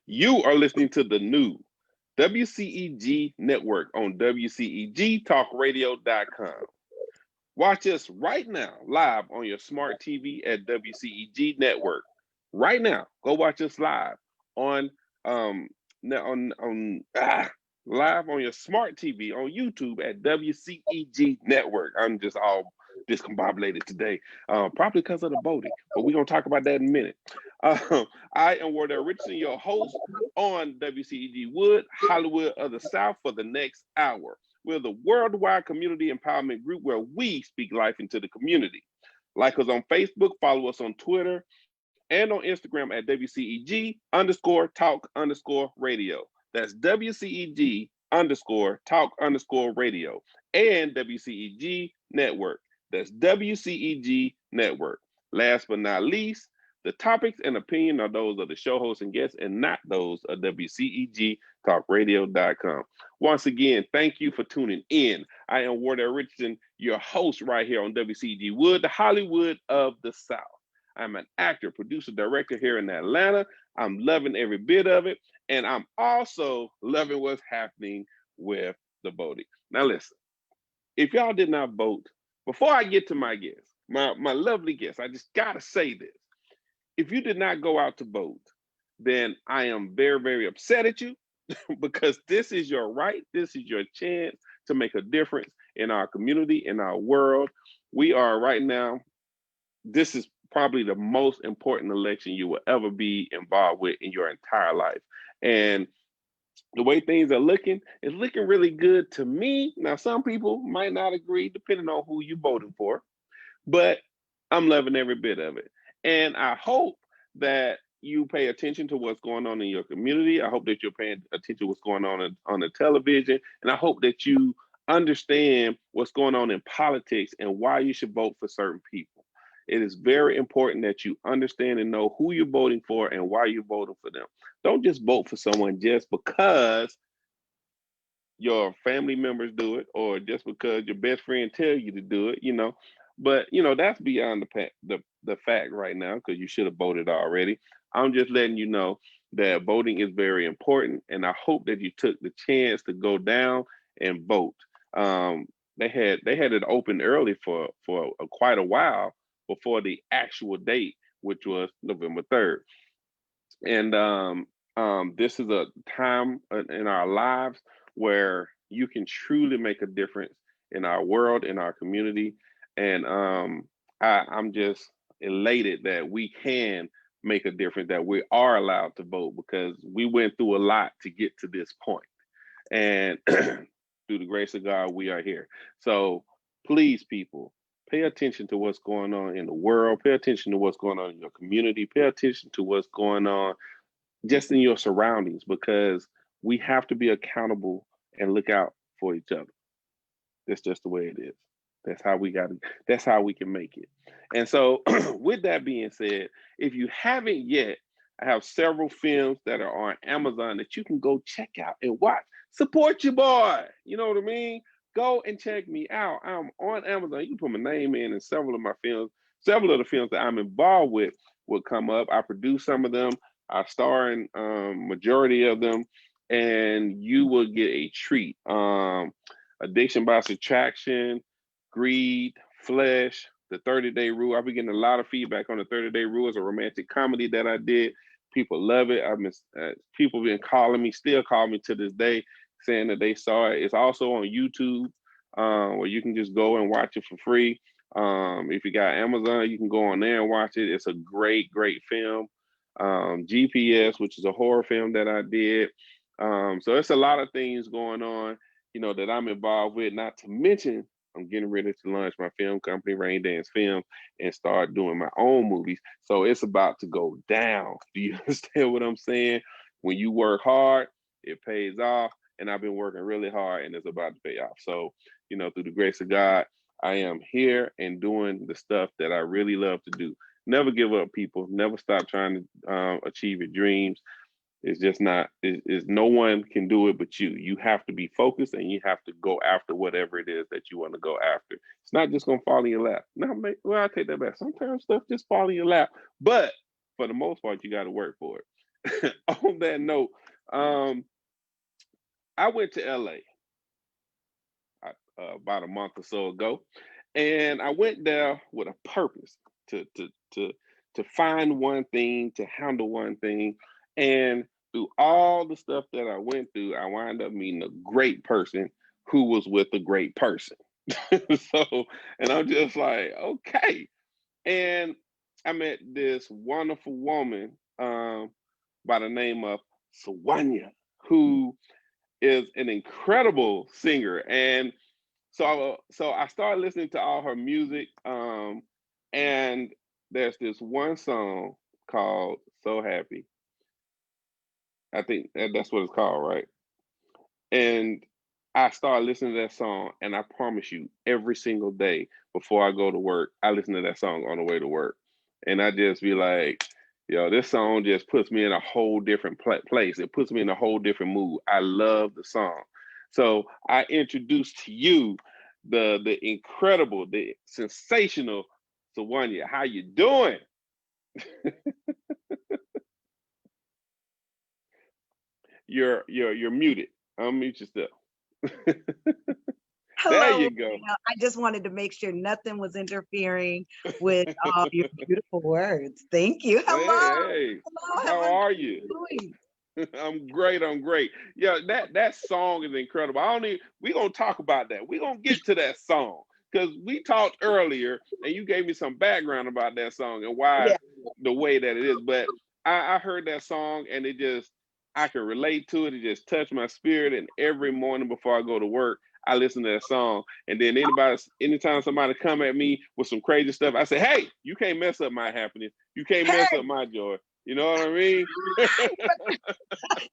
You are listening to the new WCEG Network on WCEGtalkradio.com. Watch us right now live on your smart TV at WCEG Network. Right now, go watch us live on um live on your smart TV on YouTube at WCEG Network. I'm just all discombobulated today, probably because of the boating, but we're gonna talk about that in a minute. I am Wardell Richardson, your host on WCEG Wood, Hollywood of the South, for the next hour. We're the worldwide community empowerment group where we speak life into the community. Like us on Facebook, follow us on Twitter, and on Instagram at WCEG_talk_radio. That's WCEG_talk_radio and WCEG Network. That's WCEG Network. Last but not least, the topics and opinion are those of the show hosts and guests and not those of WCEGtalkradio.com. Once again, thank you for tuning in. I am Wardell Richardson, your host right here on WCEG Wood, the Hollywood of the South. I'm an actor, producer, director here in Atlanta. I'm loving every bit of it. And I'm also loving what's happening with the voting. Now, listen, if y'all did not vote, before I get to my guest, my lovely guest, I just got to say this. If you did not go out to vote, then I am very, very upset at you because this is your right. This is your chance to make a difference in our community, in our world. We are right now, this is probably the most important election you will ever be involved with in your entire life. And the way things are looking, it's looking really good to me. Now, some people might not agree, depending on who you're voting for, but I'm loving every bit of it. And I hope that you pay attention to what's going on in your community. I hope that you're paying attention to what's going on the television. And I hope that you understand what's going on in politics and why you should vote for certain people. It is very important that you understand and know who you're voting for and why you're voting for them. Don't just vote for someone just because your family members do it or just because your best friend tell you to do it, But that's beyond the fact right now because you should have voted already. I'm just letting you know that voting is very important, and I hope that you took the chance to go down and vote. They had it open early for quite a while before the actual date, which was November 3rd. And this is a time in our lives where you can truly make a difference in our world, in our community. And I'm just elated that we can make a difference, that we are allowed to vote because we went through a lot to get to this point. And through the grace of God, we are here. So please, people, pay attention to what's going on in the world. Pay attention to what's going on in your community. Pay attention to what's going on just in your surroundings because we have to be accountable and look out for each other. That's just the way it is. That's how we got it. That's how we can make it. And so, with that being said, if you haven't yet, I have several films that are on Amazon that you can go check out and watch. Support your boy. You know what I mean? Go and check me out. I'm on Amazon. You can put my name in, and several of my films, several of the films that I'm involved with will come up. I produce some of them. I star in majority of them, and you will get a treat. Addiction by Subtraction, Greed, Flesh, The 30-Day Rule. I've been getting a lot of feedback on The 30-Day Rule. It's a romantic comedy that I did. People love it. People been calling me, still call me to this day, saying that they saw it. It's also on YouTube, where you can just go and watch it for free. If you got Amazon, you can go on there and watch it. It's a great, great film. GPS, which is a horror film that I did. So it's a lot of things going on, that I'm involved with. Not to mention, I'm getting ready to launch my film company, Rain Dance Film, and start doing my own movies. So it's about to go down. Do you understand what I'm saying? When you work hard, it pays off. And I've been working really hard and it's about to pay off. So, through the grace of God, I am here and doing the stuff that I really love to do. Never give up, people. Never stop trying to achieve your dreams. It's just not. It's no one can do it but you. You have to be focused and you have to go after whatever it is that you want to go after. It's not just gonna fall in your lap. No, well, I take that back. Sometimes stuff just fall in your lap, but for the most part, you got to work for it. On that note, I went to LA about a month or so ago, and I went there with a purpose to find one thing, to handle one thing, and through all the stuff that I went through, I wound up meeting a great person who was with a great person. So, and I'm just like, okay. And I met this wonderful woman by the name of Sawanya, who is an incredible singer. And so I started listening to all her music. And there's this one song called So Happy. I think that's what it's called, right? And I started listening to that song, and I promise you, every single day before I go to work, I listen to that song on the way to work. And I just be like, yo, this song just puts me in a whole different place. It puts me in a whole different mood. I love the song. So I introduced to you the incredible, the sensational Sawanya. How you doing? You're muted. Unmute yourself. Hello. There you go. I just wanted to make sure nothing was interfering with your beautiful words. Thank you. Hello. Hey, Hello. how are you? I'm great. I'm great. Yeah, that song is incredible. We're gonna talk about that. We're gonna get to that song because we talked earlier and you gave me some background about that song and why the way that it is. But I heard that song and I can relate to it. It just touched my spirit. And every morning before I go to work, I listen to that song. And then anytime somebody come at me with some crazy stuff, I say, hey, you can't mess up my happiness. You can't mess up my joy. You know what I mean?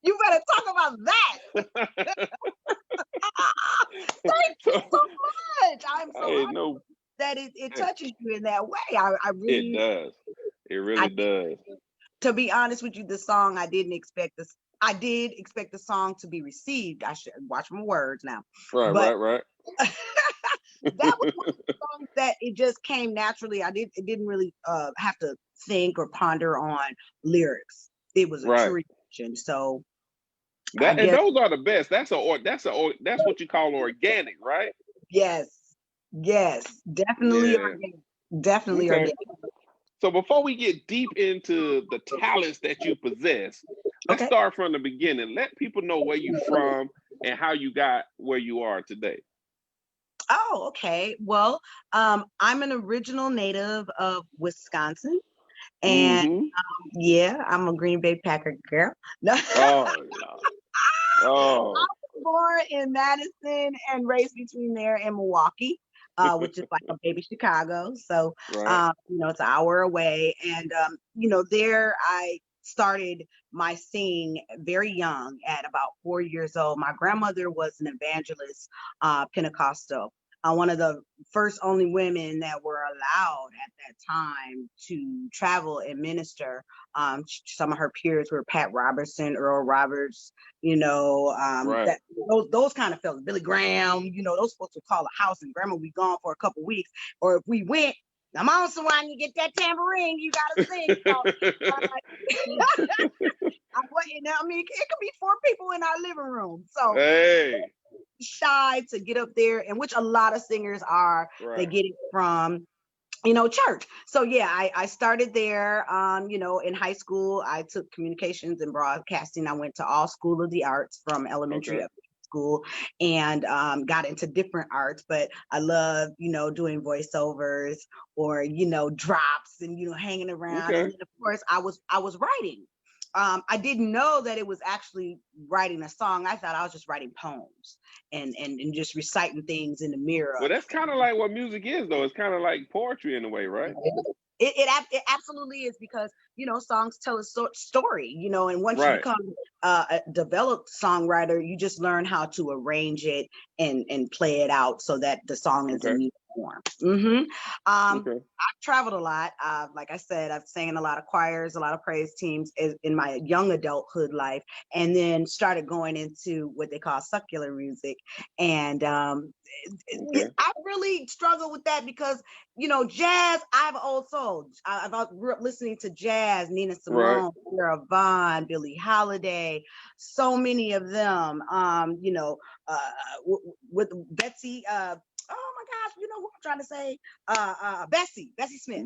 You better talk about that. Thank you so much. I'm so happy that it touches you in that way. I really. It does. It really does. To be honest with you, the song, I did expect the song to be received. I should watch my words now. Right. That was one of the songs that it just came naturally. It didn't really have to think or ponder on lyrics. It was a true reaction. So and those are the best. That's what you call organic, right? Yes, definitely organic. Definitely organic. So before we get deep into the talents that you possess, let's start from the beginning. Let people know where you're from and how you got where you are today. Oh, okay. Well, I'm an original native of Wisconsin. And I'm a Green Bay Packer girl. No. I was born in Madison and raised between there and Milwaukee. Which is like a baby Chicago. So, it's an hour away. And, there I started my singing very young at about 4 years old. My grandmother was an evangelist, Pentecostal. One of the first only women that were allowed at that time to travel and minister. Some of her peers were Pat Robertson, Earl Roberts, those kind of fellas, Billy Graham, those folks would call a house and grandma would be gone for a couple of weeks. Or if we went, come on, Sawanya, get that tambourine, you gotta sing. It could be 4 people in our living room. So shy to get up there, and which a lot of singers are. They get it from church. So I started there. In high school I took communications and broadcasting. I went to all School of the Arts from elementary up to school, and got into different arts, but I love doing voiceovers or drops and hanging around. And then of course I was writing. I didn't know that it was actually writing a song. I thought I was just writing poems and just reciting things in the mirror. Well, that's kind of like what music is, though. It's kind of like poetry in a way, right? It absolutely is, because songs tell a story, and once you become a developed songwriter, you just learn how to arrange it and play it out so that the song is perform. I've traveled a lot. Like I said, I've sang in a lot of choirs, a lot of praise teams in my young adulthood life, and then started going into what they call secular music. And I really struggle with that because, jazz, I have an old soul. I grew up listening to jazz, Nina Simone, Sarah Vaughan, Billie Holiday, so many of them, with Betsy, oh my gosh, you know who I'm trying to say? Bessie Smith.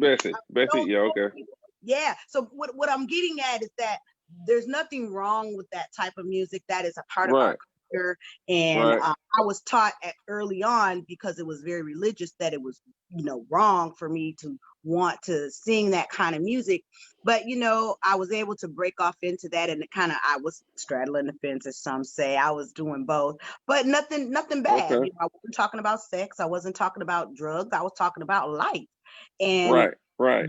Bessie, yeah, okay. Yeah. So what I'm getting at is that there's nothing wrong with that type of music. That is a part of our culture. And I was taught early on, because it was very religious, that it was, wrong for me to want to sing that kind of music. But, I was able to break off into that, and I was straddling the fence, as some say. I was doing both, but nothing bad. I wasn't talking about sex. I wasn't talking about drugs. I was talking about life. And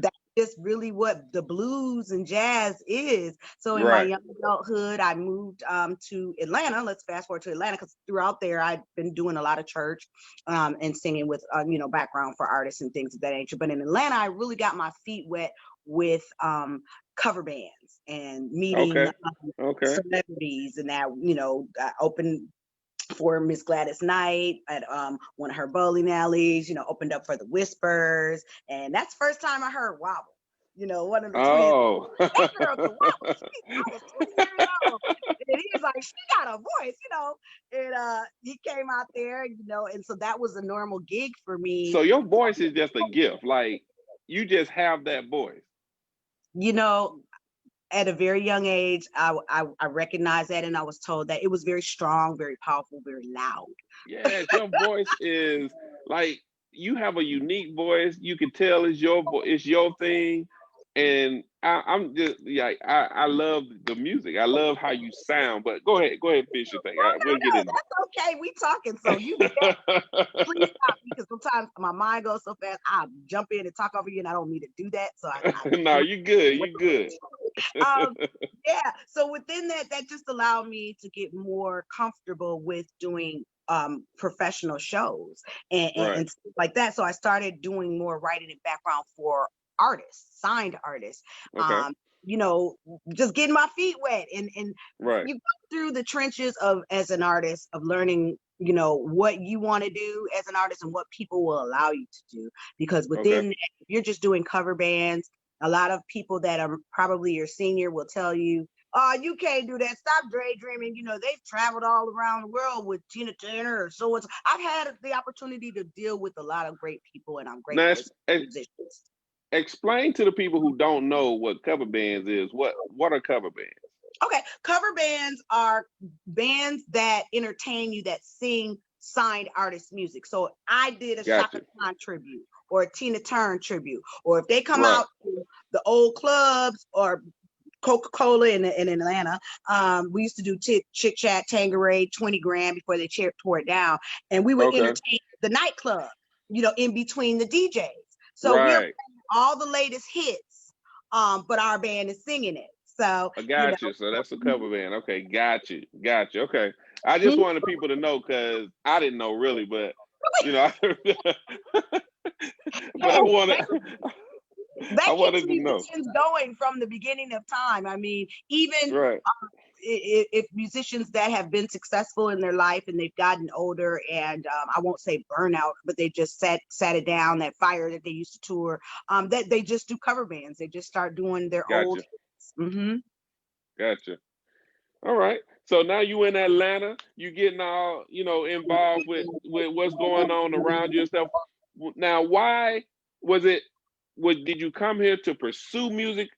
that's just really what the blues and jazz is. So in my young adulthood, I moved to Atlanta. Let's fast forward to Atlanta, because throughout there, I've been doing a lot of church and singing with, background for artists and things of that nature. But in Atlanta, I really got my feet wet with cover bands and meeting celebrities, and that, I opened for Miss Gladys Knight at one of her bowling alleys, opened up for the Whispers. And that's the first time I heard Wobble, one of the twins. That girl could wobble. I was 20 years old. And he was like, she got a voice, and he came out there, and so that was a normal gig for me. So your voice is just a gift. Like, you just have that voice. At a very young age, I recognized that, and I was told that it was very strong, very powerful, very loud. Yes, your voice is like, you have a unique voice. You can tell it's your thing. And I'm just like, I love the music. I love how you sound. But go ahead, finish your thing. We'll get into it. That's okay. We talking, so you please stop, because sometimes my mind goes so fast. I jump in and talk over you, and I don't need to do that. So no, you good. So within that just allowed me to get more comfortable with doing professional shows and stuff like that. So I started doing more writing and background for artists, signed artists. Just getting my feet wet, and you go through the trenches as an artist of learning, what you want to do as an artist and what people will allow you to do. Because within that, if you're just doing cover bands, a lot of people that are probably your senior will tell you, oh, you can't do that. Stop daydreaming. They've traveled all around the world with Tina Turner or so. I've had the opportunity to deal with a lot of great people, and I'm grateful for musicians. Explain to the people who don't know what cover bands is. What are cover bands? Okay, cover bands are bands that entertain you, that sing signed artist music. So I did a Shaka Khan tribute or a Tina Turner tribute, or if they come out to the old clubs or Coca-Cola in Atlanta, we used to do Chick Chat, Tangeray, 20 grand before they tore it down, and we would entertain the nightclub, in between the DJs. So we're playing all the latest hits, but our band is singing it. So I got you. So that's a cover band. Okay, got you. Okay, I just wanted people to know, because I didn't know really, but but I wanted to know. Going from the beginning of time. I mean, even if musicians that have been successful in their life and they've gotten older, and I won't say burnout, but they just sat it down, that fire that they used to tour, that they just do cover bands. They just start doing their old hits. Gotcha. All right. So now you in Atlanta, you getting all, involved with what's going on around you and stuff. Now, why did you come here to pursue music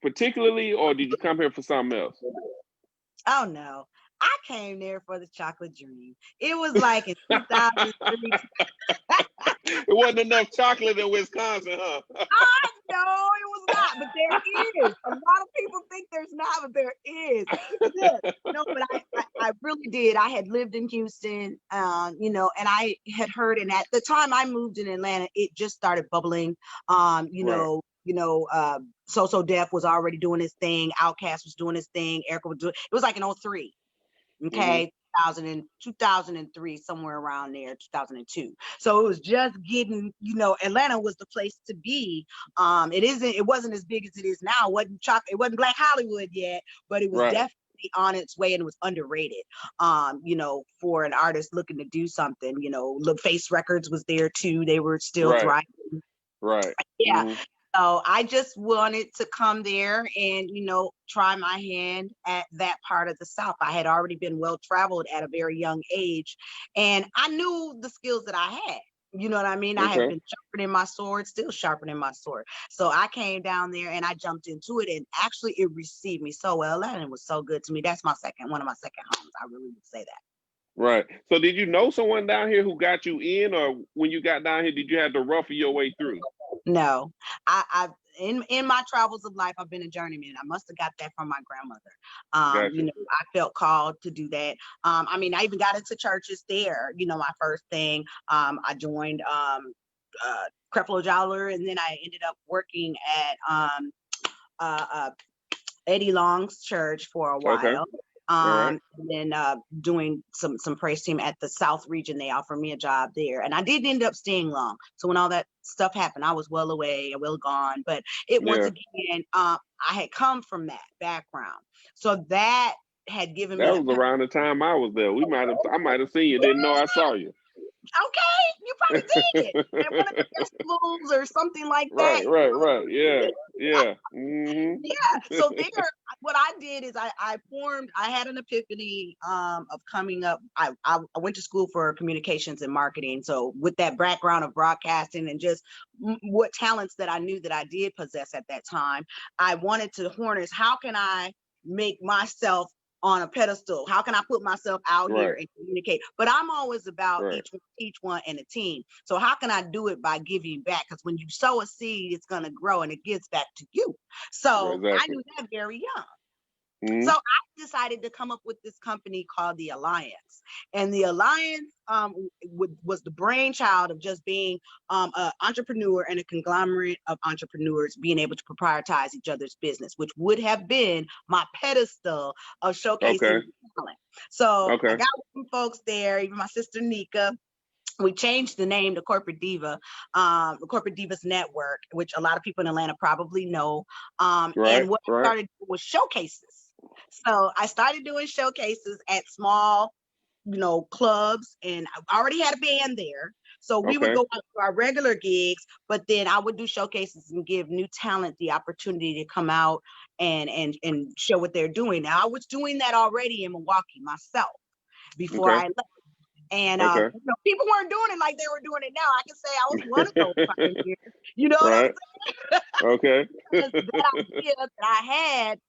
particularly, or did you come here for something else? Oh no, I came there for the chocolate dream. It was like in 2003. It wasn't enough chocolate in Wisconsin, huh? No, it was not, but there is. A lot of people think there's not, but there is. But I really did. I had lived in Houston, and I had heard, and at the time I moved in Atlanta, it just started bubbling. So Def was already doing his thing. Outkast was doing his thing. Erica was doing. It was like in 2003. Okay. 2003, somewhere around there, 2002. So it was just getting, Atlanta was the place to be. It wasn't as big as it is now. It wasn't Black Hollywood yet, but it was definitely on its way and was underrated. For an artist looking to do something, Face Records was there too. They were still thriving. Right. Yeah. Mm-hmm. So I just wanted to come there and, try my hand at that part of the South. I had already been well traveled at a very young age, and I knew the skills that I had. You know what I mean? I had been sharpening my sword, still sharpening my sword. So I came down there and I jumped into it, and actually it received me so well, and it was so good to me. That's one of my second homes. I really would say that. Right. So did you know someone down here who got you in, or when you got down here, did you have to ruffle your way through? No, I in my travels of life, I've been a journeyman. I must have got that from my grandmother. Gotcha. I felt called to do that. I even got into churches there. My first thing, I joined Creflo Dollar, and then I ended up working at Eddie Long's church for a while. Okay. And then doing some praise team at the South region. They offered me a job there, and I didn't end up staying long. So when all that stuff happened, I was well gone. But once again, I had come from that background, so that had given me. That was around the time I was there. I might have seen you. Didn't know I saw you. Okay, you probably did at one of the festivals or something like that. Right. Yeah. Mm-hmm. Yeah. So there, what I did is I had an epiphany of coming up. I went to school for communications and marketing. So with that background of broadcasting and just what talents that I knew that I did possess at that time, I wanted to harness, how can I make myself on a pedestal? How can I put myself out here and communicate? But I'm always about each one and a team. So how can I do it by giving back? Because when you sow a seed, it's going to grow and it gives back to you. So I knew that very young. Mm-hmm. So I decided to come up with this company called The Alliance. And The Alliance was the brainchild of just being an entrepreneur and a conglomerate of entrepreneurs being able to proprietize each other's business, which would have been my pedestal of showcasing talent. So I got some folks there, even my sister Nika. We changed the name to Corporate Diva, the Corporate Divas Network, which a lot of people in Atlanta probably know. And what I started doing was showcases. So I started doing showcases at small, clubs, and I already had a band there. So we would go out to our regular gigs, but then I would do showcases and give new talent the opportunity to come out and show what they're doing. Now, I was doing that already in Milwaukee myself before I left. And people weren't doing it like they were doing it now. I can say I was one of those pioneers. You know what I'm saying? Okay. That idea that I had,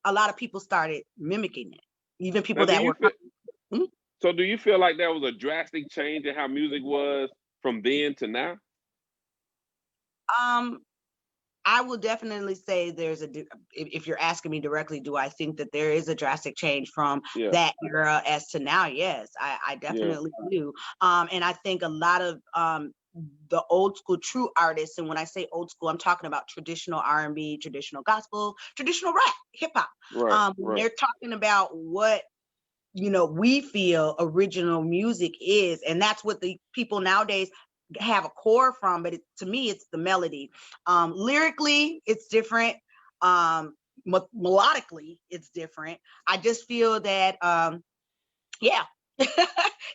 a lot of people started mimicking it. Even people that were. So do you feel like there was a drastic change in how music was from then to now? I will definitely say if you're asking me directly, do I think that there is a drastic change from that era as to now? Yes, I definitely do. And I think a lot of the old school true artists, and when I say old school, I'm talking about traditional R&B, traditional gospel, traditional rap, hip hop. They're talking about what we feel original music is, and that's what the people nowadays have a core from. But to me, it's the melody. Lyrically, it's different. Melodically, it's different. I just feel that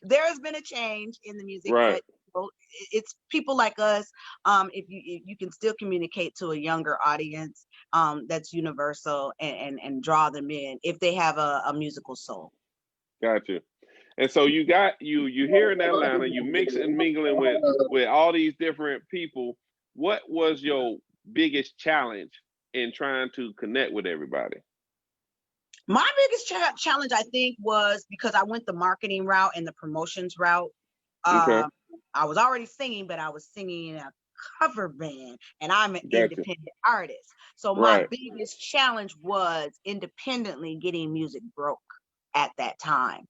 there has been a change in the music. But it's people like us. If you can still communicate to a younger audience, that's universal, and draw them in if they have a musical soul. Gotcha. And so you here in Atlanta, you mix and mingling with all these different people. What was your biggest challenge in trying to connect with everybody? My biggest challenge, I think, was because I went the marketing route and the promotions route. I was already singing, but I was singing in a cover band, and I'm an independent artist. So my biggest challenge was independently getting music broke at that time.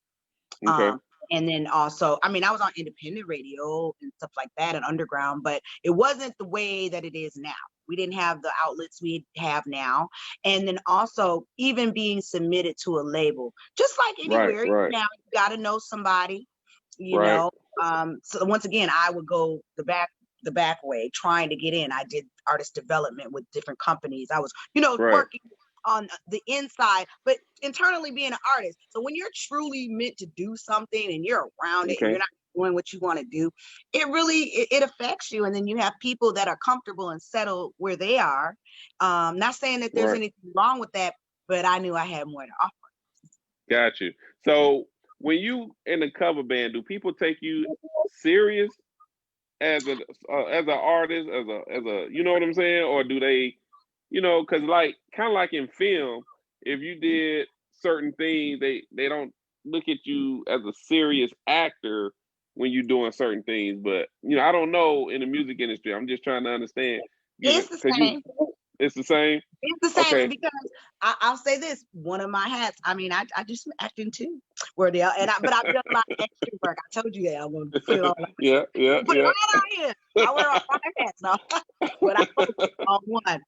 And then also, I was on independent radio and stuff like that and underground, but it wasn't the way that it is now. We didn't have the outlets we have now. And then also even being submitted to a label, just like anywhere, now you got to know somebody, you know. So once again, I would go the back way trying to get in. I did artist development with different companies. I was, working on the inside, but internally being an artist. So when you're truly meant to do something and you're around it and you're not doing what you want to do, it really it affects you. And then you have people that are comfortable and settled where they are. Not saying that there's anything wrong with that, but I knew I had more to offer. Got you. So when you in a cover band, do people take you serious as an artist, as a you know what I'm saying, or do they, because like kind of like in film, if you did certain things, they don't look at you as a serious actor when you're doing certain things. But I don't know in the music industry. I'm just trying to understand. It's the same. It's the same. It's the same because I'll say this: one of my hats. I mean, I do some acting too, Wardell, but I've done a lot of extra work. I told you that I'm going to put it on. Yeah. Put it right on here. I wear all my hats now, but I focus on one.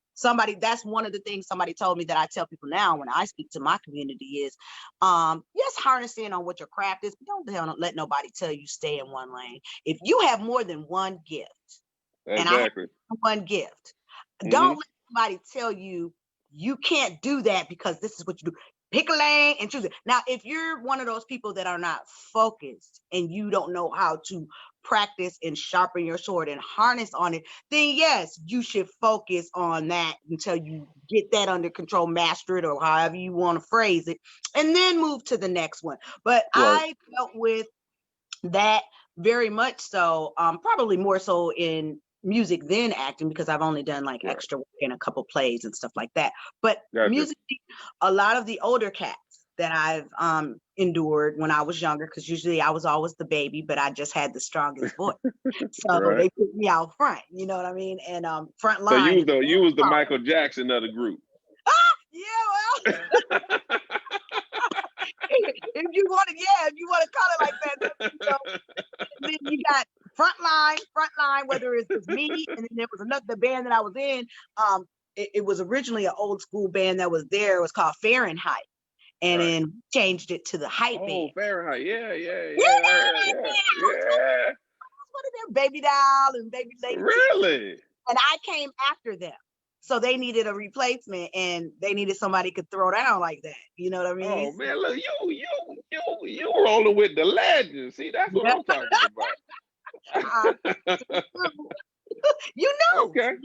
That's one of the things somebody told me that I tell people now when I speak to my community is, yes, harness in on what your craft is, but don't let nobody tell you stay in one lane. If you have more than one gift, and I have one gift, don't let somebody tell you can't do that because this is what you do. Pick a lane and choose it. Now, if you're one of those people that are not focused and you don't know how to practice and sharpen your sword and harness on it, then yes, you should focus on that until you get that under control, master it, or however you want to phrase it, and then move to the next one. But I dealt with that very much so, probably more so in music than acting, because I've only done like extra work in a couple plays and stuff like that. But music, a lot of the older cats that I've endured when I was younger, because usually I was always the baby, but I just had the strongest voice. So they put me out front, you know what I mean? And front line. So you was the Michael Jackson of the group. Yeah, well. if you want to call it like that, then you got front line, whether it was me, and then there was another band that I was in. It was originally an old school band that was there. It was called Fahrenheit, and then changed it to the Hype Band. Fahrenheit, yeah. What are their Baby Doll and Baby Lady? Really? And I came after them. So they needed a replacement, and they needed somebody could throw down like that. You know what I mean? Oh man, look, you rolling with the legends. See, that's what I'm talking about. You know. Okay.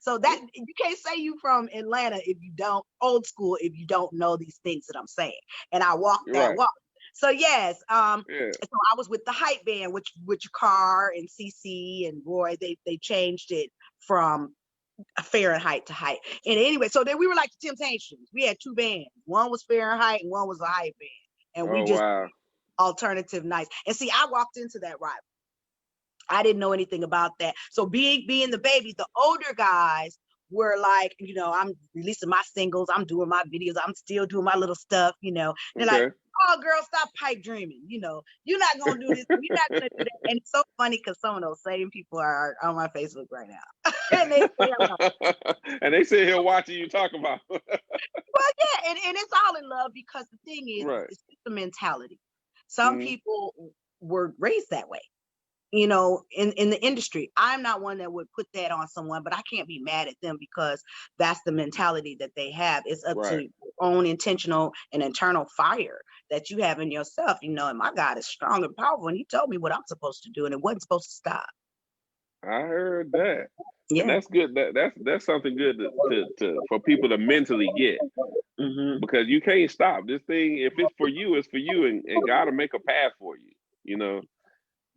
So that you can't say you from Atlanta if you don't, old school, if you don't know these things that I'm saying. And I walked that walk. So yes, so I was with the Hype Band, which Carr and CC and Roy, they changed it from Fahrenheit to Hype. And anyway, so then we were like the Temptations. We had two bands. One was Fahrenheit and one was a Hype Band. And we just alternative nights. And see, I walked into that rival. I didn't know anything about that. So being the baby, the older guys were like, I'm releasing my singles, I'm doing my videos, I'm still doing my little stuff, They're like, oh, girl, stop pipe dreaming. You're not going to do this. You're not going to do that. And it's so funny because some of those same people are on my Facebook right now. and they sit here watching you talk about. Well, yeah, and it's all in love, because the thing is, it's just the mentality. Some people were raised that way. In the industry. I'm not one that would put that on someone, but I can't be mad at them because that's the mentality that they have. It's up to your own intentional and internal fire that you have in yourself, and my God is strong and powerful, and he told me what I'm supposed to do, and it wasn't supposed to stop. I heard that. Yeah. And that's good. That's something good to for people to mentally get, because you can't stop this thing. If it's for you, it's for you, and God will make a path for you,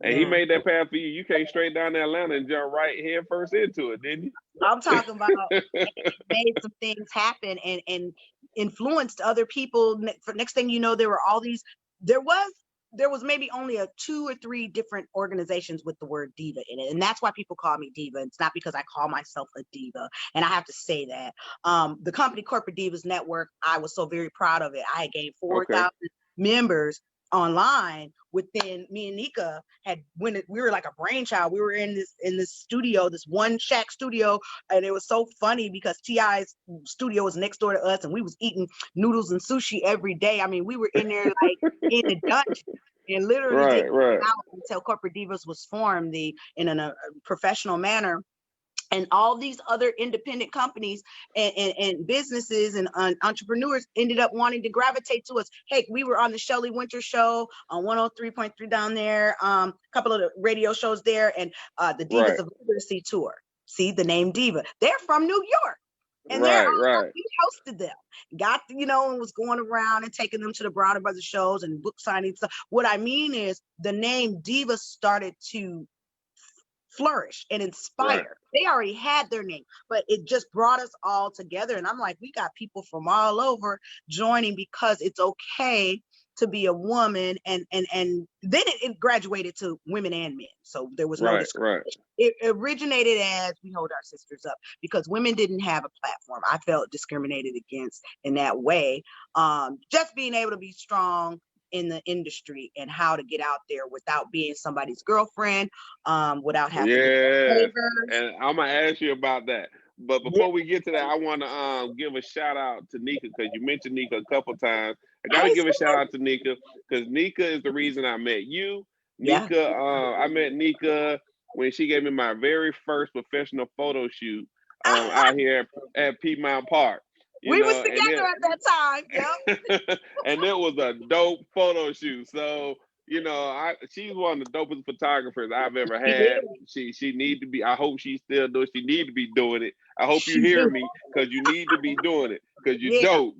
And he made that path for you. You came straight down to Atlanta and jump right head first into it, didn't you? I'm talking about made some things happen and influenced other people. For next thing you know, there were all these. There was maybe only 2 or 3 different organizations with the word diva in it, and that's why people call me diva. It's not because I call myself a diva, and I have to say that. The company Corporate Divas Network, I was so very proud of it. I had gained 4,000 members online within me and Nika we were like a brainchild. We were in this studio, this one shack studio, and it was so funny because T.I.'s studio was next door to us, and we was eating noodles and sushi every day. I mean, we were in there like in the dungeon and literally just out until Corporate Divas was formed in a professional manner. And all these other independent companies and businesses and entrepreneurs ended up wanting to gravitate to us. Hey, we were on the Shelley Winter show on 103.3 down there, a couple of the radio shows there, and the Divas of Literacy tour. See, the name Diva. They're from New York. And we hosted them, and was going around and taking them to the Browner Brothers shows and book signings. So what I mean is the name Diva started to flourish and inspire. They already had their name, but it just brought us all together. And I'm like, we got people from all over joining because it's okay to be a woman. And then it graduated to women and men. So there was no discrimination. It originated as we hold our sisters up because women didn't have a platform. I felt discriminated against in that way. Just being able to be strong in the industry and how to get out there without being somebody's girlfriend, without having to and I'm gonna ask you about that. But before we get to that, I want to give a shout out to Nika because you mentioned Nika a couple times. I gotta give a shout out to Nika because Nika is the reason I met you. Nika, I met Nika when she gave me my very first professional photo shoot out here at Piedmont Park. We was together at that time. Yep. And it was a dope photo shoot. So, she's one of the dopest photographers I've ever had. She need to be, I hope she still does. She need to be doing it. I hope you hear me because you need to be doing it because you're dope,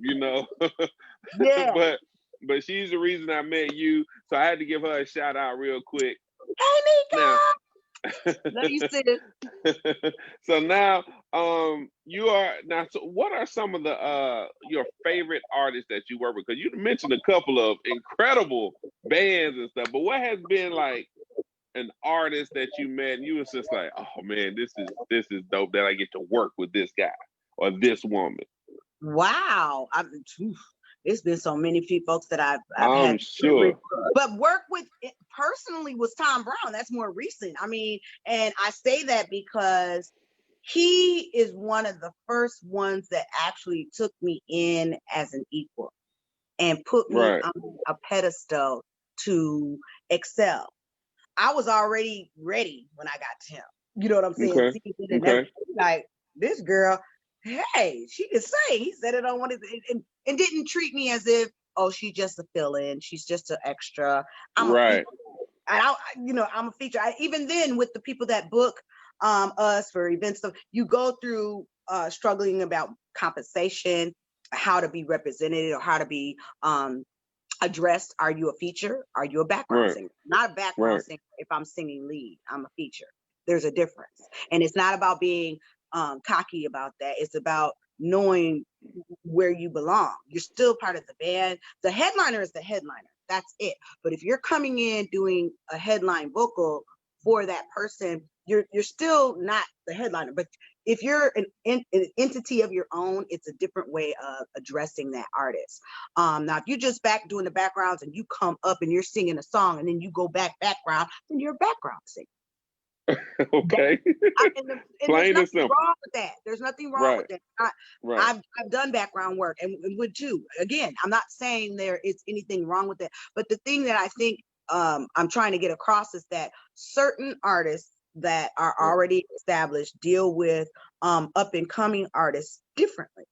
But she's the reason I met you. So I had to give her a shout out real quick. Hey, Nika. Love you, sis. So now, so what are some of the your favorite artists that you work with? Because you mentioned a couple of incredible bands and stuff, but what has been like an artist that you met and you was just like, oh man, this is dope that I get to work with this guy or this woman? Wow. It's been so many folks that I've had sure. But work with it personally was Tom Brown. That's more recent. I mean, and I say that because he is one of the first ones that actually took me in as an equal and put me on a pedestal to excel. I was already ready when I got to him. You know what I'm saying? Okay. Like, this girl, hey, she can sing. He said it on one of the, and didn't treat me as if, oh, she's just a fill-in. She's just an extra. I'm a feature. Even then, with the people that book us for events, stuff, you go through struggling about compensation, how to be represented or how to be addressed. Are you a feature? Are you a background singer? Not a background singer. If I'm singing lead, I'm a feature. There's a difference. And it's not about being cocky about that. It's about knowing where you belong. You're still part of the band. The headliner is the headliner. That's it. But if you're coming in doing a headline vocal for that person, you're still not the headliner. But if you're an entity of your own, it's a different way of addressing that artist. Now, if you're just back doing the backgrounds and you come up and you're singing a song and then you go background, then you're a background singer. Okay. Plain and simple. Wrong with that. There's nothing wrong with that. I've done background work and would too. Again, I'm not saying there is anything wrong with that, but the thing that I think I'm trying to get across is that certain artists that are already established deal with up and coming artists differently.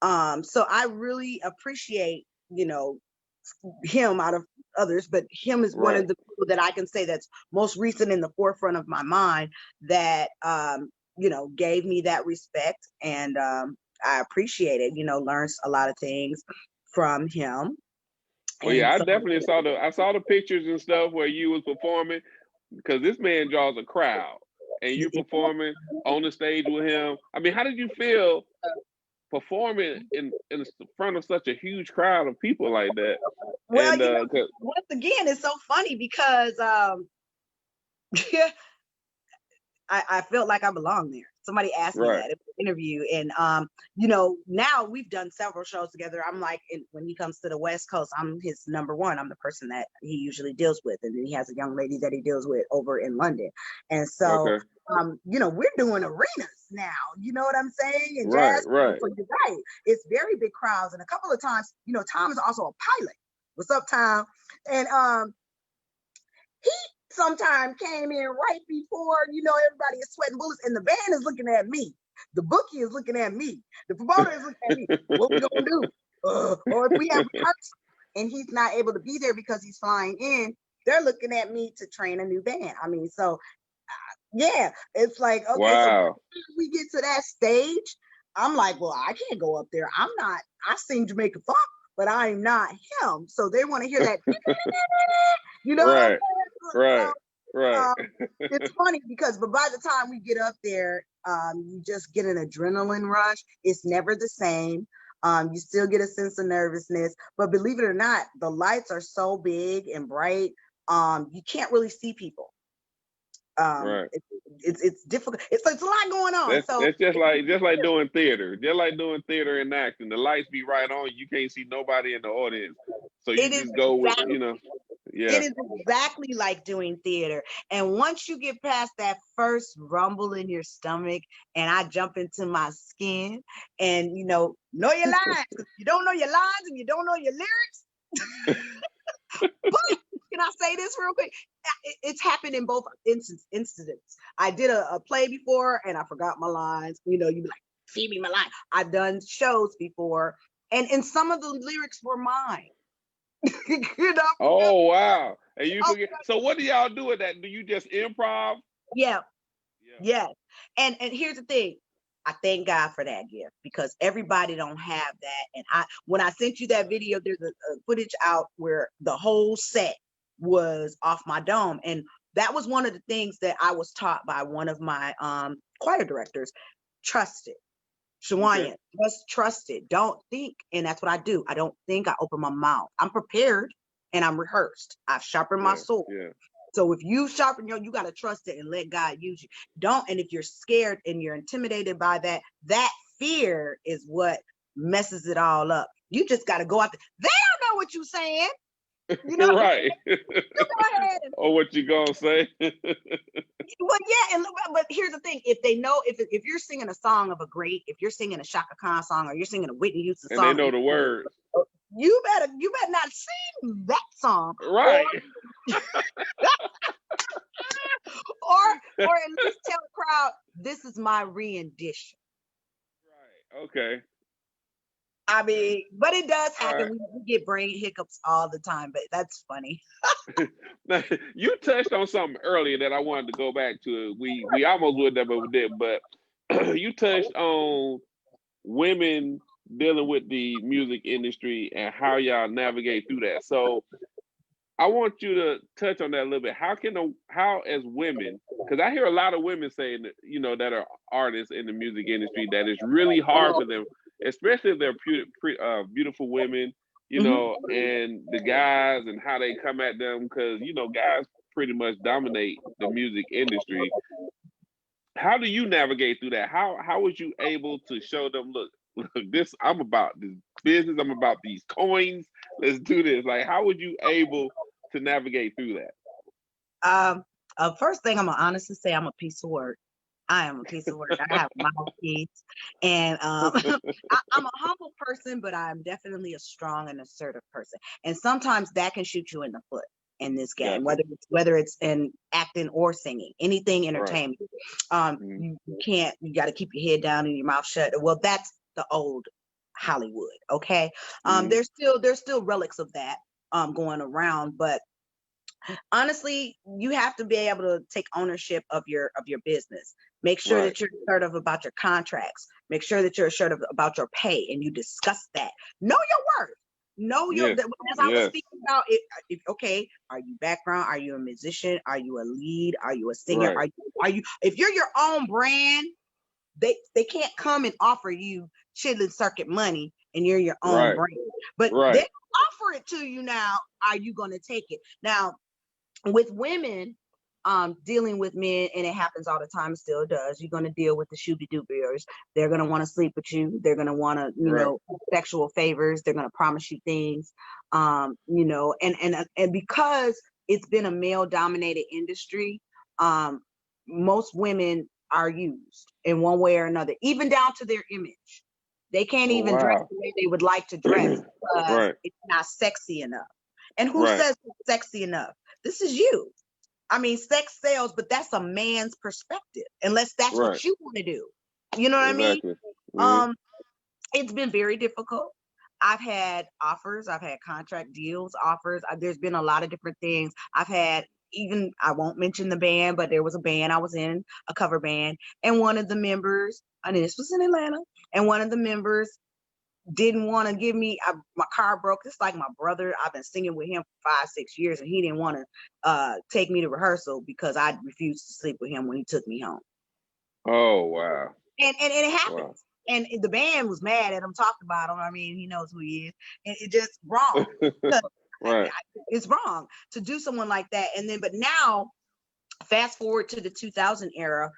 So I really appreciate, him out of others, but him is one of the people that I can say that's most recent in the forefront of my mind that, gave me that respect. And I appreciate it, learns a lot of things from him. Well, yeah, I definitely saw the pictures and stuff where you was performing because this man draws a crowd and you performing on the stage with him. I mean, how did you feel performing in front of such a huge crowd of people like that? Well, and, once again, it's so funny because I felt like I belonged there. Somebody asked me that in an interview, and you know, now we've done several shows together. I'm like, when he comes to the West Coast, I'm his number one. I'm the person that he usually deals with, and then he has a young lady that he deals with over in London. And so, you know, we're doing arenas now. You know what I'm saying? And jazz, so you're right. It's very big crowds, and a couple of times, you know, Tom is also a pilot. What's up, Tom? And he sometime came in right before, you know, everybody is sweating bullets, and the band is looking at me. The bookie is looking at me. The promoter is looking at me. What we gonna do? Or if we have rehearsal and he's not able to be there because he's flying in, they're looking at me to train a new band. I mean, so yeah, it's like, okay, so we get to that stage, I'm like, well, I can't go up there. I sing Jamaican funk, but I'm not him. So they want to hear that, you know what I'm saying? It's funny because, but by the time we get up there, you just get an adrenaline rush. It's never the same. You still get a sense of nervousness, but believe it or not, the lights are so big and bright, you can't really see people. It's difficult. It's a lot going on. It's just like doing theater. Just like doing theater and acting. The lights be right on. You can't see nobody in the audience. So you just go with, you know. Yeah. It is exactly like doing theater. And once you get past that first rumble in your stomach and I jump into my skin and, you know your lines. You don't know your lines and you don't know your lyrics. But can I say this real quick? It's happened in both incidents. I did a play before and I forgot my lines. You know, you be like, feed me my line. I've done shows before and some of the lyrics were mine. You know? Oh wow! And you forget. So what do y'all do with that? Do you just improv? Yeah. And here's the thing. I thank God for that gift because everybody don't have that. And when I sent you that video, there's a footage out where the whole set was off my dome, and that was one of the things that I was taught by one of my choir directors. Trust it. Sawanya, just trust it. Don't think. And that's what I do. I don't think. I open my mouth. I'm prepared and I'm rehearsed. I've sharpened my sword. So if you sharpen you got to trust it and let God use you. Don't. And if you're scared and you're intimidated by that fear is what messes it all up. You just got to go out there. They don't know what you're saying. You know, right. You go ahead or what you gonna say? Well, yeah, but here's the thing: if they know, if you're singing a song of a great, if you're singing a Shaka Khan song, or you're singing a Whitney Houston song, and they know the words, you better not sing that song, right? Or at least tell the crowd, this is my rendition. Right. Okay. I mean, but it does happen. Right. We get brain hiccups all the time, but that's funny. Now, you touched on something earlier that I wanted to go back to. We almost would never did, but you touched on women dealing with the music industry and how y'all navigate through that. So I want you to touch on that a little bit. How as women, because I hear a lot of women saying that, you know, that are artists in the music industry, that it's really hard for them, especially if they're beautiful women, you know, and the guys and how they come at them, because, you know, guys pretty much dominate the music industry. How do you navigate through that? How was you able to show them, look, I'm about this business, I'm about these coins, let's do this? Like, how would you able to navigate through that? First thing I'm gonna honestly say, I'm a piece of work. I am a piece of work. I have my kids, and I'm a humble person, but I'm definitely a strong and assertive person. And sometimes that can shoot you in the foot in this game, whether it's in acting or singing, anything entertainment. You can't. You got to keep your head down and your mouth shut. Well, that's the old Hollywood. Okay, there's still relics of that going around, but honestly, you have to be able to take ownership of your business. Make sure that you're assertive about your contracts. Make sure that you're assertive about your pay, and you discuss that. Know your worth. Know your. As I was speaking about it. Okay, are you background? Are you a musician? Are you a lead? Are you a singer? Are you? If you're your own brand, they can't come and offer you Chitlin Circuit money, and you're your own brand. But they offer it to you now. Are you going to take it now? With women, dealing with men, and it happens all the time, it still does. You're going to deal with the shooby-doobiers. They're going to want to sleep with you. They're going to want to, sexual favors. They're going to promise you things, and because it's been a male-dominated industry, most women are used in one way or another, even down to their image. They can't even dress the way they would like to dress because it's not sexy enough. And who says it's sexy enough? This is you. I mean, sex sells, but that's a man's perspective, unless that's what you want to do. You know what I mean? Mm-hmm. It's been very difficult. I've had offers. I've had contract deals, offers. There's been a lot of different things. I've had, even, I won't mention the band, but there was a band I was in, a cover band, and one of the members, and this was in Atlanta, and one of the members didn't want to give me, my car broke. It's like my brother. I've been singing with him for 5-6 years, and he didn't want to take me to rehearsal because I refused to sleep with him when he took me home. Oh, wow. And it happens. Wow. And the band was mad at him, talked about him. I mean, he knows who he is. And it's just wrong. It's wrong to do someone like that. And then, but now, fast forward to the 2000 era,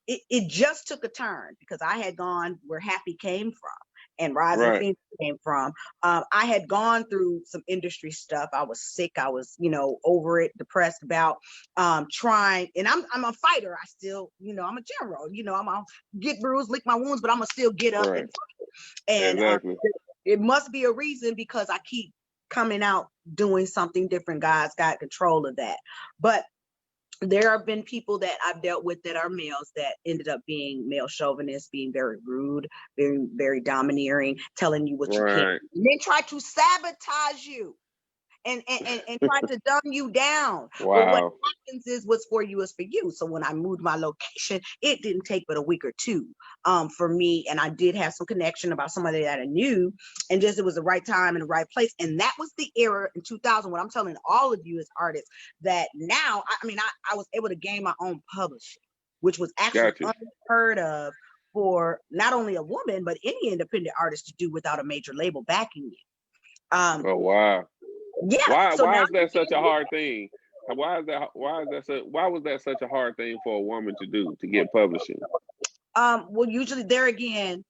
it just took a turn, because I had gone where Happy came from and Rising Phoenix came from. I had gone through some industry stuff. I was sick. I was, over it, depressed about trying. And I'm a fighter. I still, I'm a general. I'm gonna get bruised, lick my wounds, but I'm gonna still get up and fight. And it must be a reason, because I keep coming out doing something different. God's got control of that. But there have been people that I've dealt with that are males that ended up being male chauvinists, being very rude, very, very domineering, telling you what you can't, and then try to sabotage you and try to dumb you down. Wow. But what happens is, what's for you is for you. So when I moved my location, it didn't take but a week or two for me. And I did have some connection about somebody that I knew, and just, it was the right time and the right place. And that was the era in 2000. What I'm telling all of you as artists, that now, I was able to gain my own publishing, which was actually unheard of for not only a woman, but any independent artist to do without a major label backing you. Oh, wow. Yeah. Why is that such a hard thing? Why was that such a hard thing for a woman to do, to get publishing? Well, usually there again,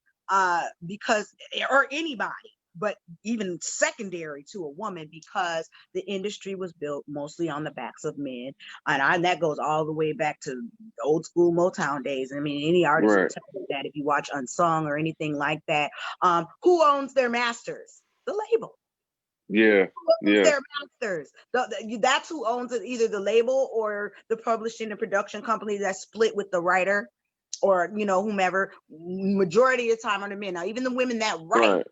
because, or anybody, but even secondary to a woman, because the industry was built mostly on the backs of men. And that goes all the way back to old school Motown days. I mean, any artist will tell you that if you watch Unsung or anything like that. Who owns their masters? The label. Yeah. Their masters. That's who owns it, either the label or the publishing and production company that's split with the writer, or whomever. Majority of the time are the men. Now, even the women that write,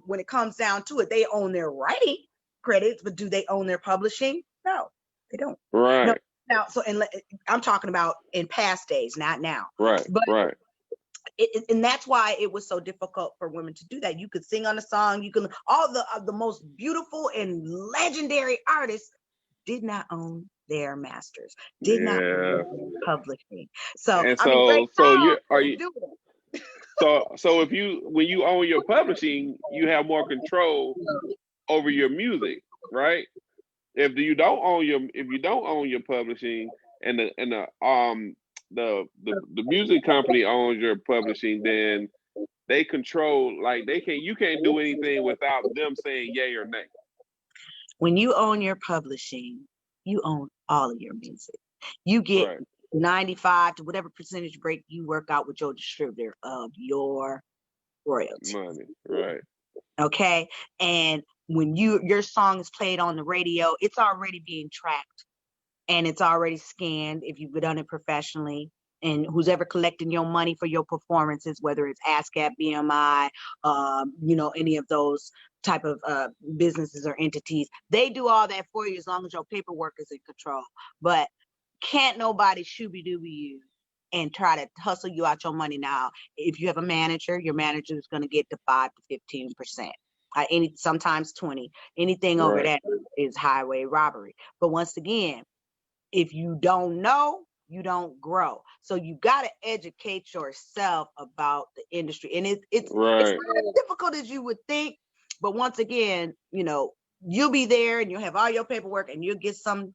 when it comes down to it, they own their writing credits, but do they own their publishing? No, they don't. Right. No. Now, so, and I'm talking about in past days, not now. Right. But and that's why it was so difficult for women to do that. You could sing on a song. You can, all the most beautiful and legendary artists did not own their masters, did not own their publishing. So when you own your publishing, you have more control over your music, right? If you don't own your publishing, and the music company owns your publishing, then they control, you can't do anything without them saying yay or nay. When you own your publishing, you own all of your music. You get 95 to whatever percentage break you work out with your distributor of your royalties. Money, right. Okay. And when your song is played on the radio, it's already being tracked and it's already scanned if you've done it professionally. And who's ever collecting your money for your performances, whether it's ASCAP, BMI, any of those type of businesses or entities, they do all that for you as long as your paperwork is in control. But can't nobody shooby-dooby you and try to hustle you out your money. Now, if you have a manager, your manager is going to get to 5 to 15%. Sometimes 20. Anything over that is highway robbery. But once again, if you don't know, you don't grow. So you got to educate yourself about the industry. And it's not as difficult as you would think. But once again, you'll be there and you'll have all your paperwork and you'll get some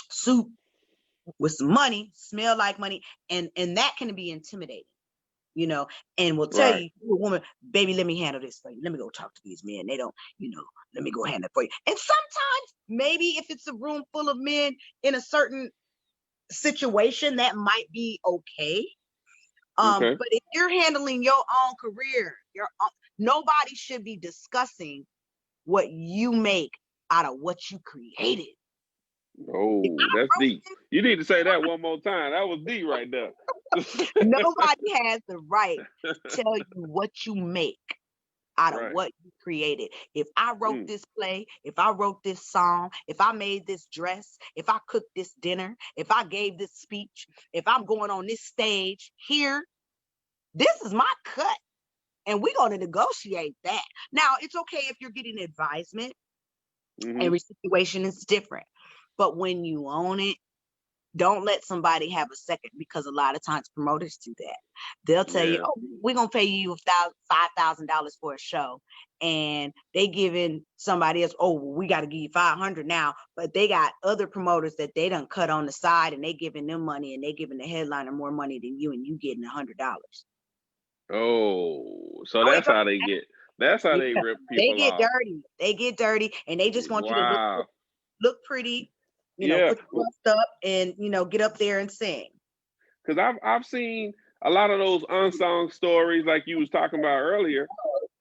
soup with some money, smell like money, and that can be intimidating, you know, and will tell you, a woman, baby, let me handle this for you. Let me go talk to these men. They don't, let me go handle it for you. And sometimes maybe if it's a room full of men in a certain situation, that might be okay. But if you're handling your own career, nobody should be discussing what you make out of what you created. Oh, that's deep. You need to say that one more time. That was deep right there. Nobody has the right to tell you what you make out of what you created. If I wrote this play, if I wrote this song, if I made this dress, if I cooked this dinner, if I gave this speech, if I'm going on this stage here, this is my cut. And we're going to negotiate that. Now, it's okay if you're getting advisement. Every situation is different. But when you own it, don't let somebody have a second, because a lot of times promoters do that. They'll tell you, oh, we're going to pay you $5,000 for a show. And they giving somebody else, oh, well, we got to give you $500 now. But they got other promoters that they done cut on the side, and they giving them money, and they giving the headliner more money than you, and you getting $100. Oh, so that's how they get. That's how they rip people They get off. dirty. They get dirty, and they just want you to look pretty, put your bust up, and get up there and sing. Because I've seen a lot of those unsung stories, like you was talking about earlier,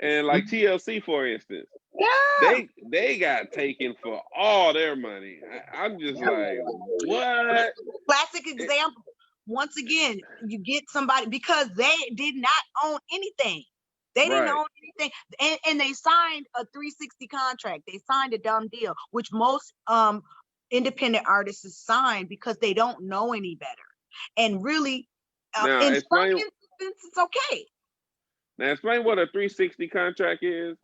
and like TLC, for instance. Yeah. They got taken for all their money. I'm just like, what? Classic example. Once again, you get somebody, because they did not own anything. They didn't own anything. And they signed a 360 contract. They signed a dumb deal, which most independent artists sign because they don't know any better. And really, in some instances, it's okay. Now explain what a 360 contract is.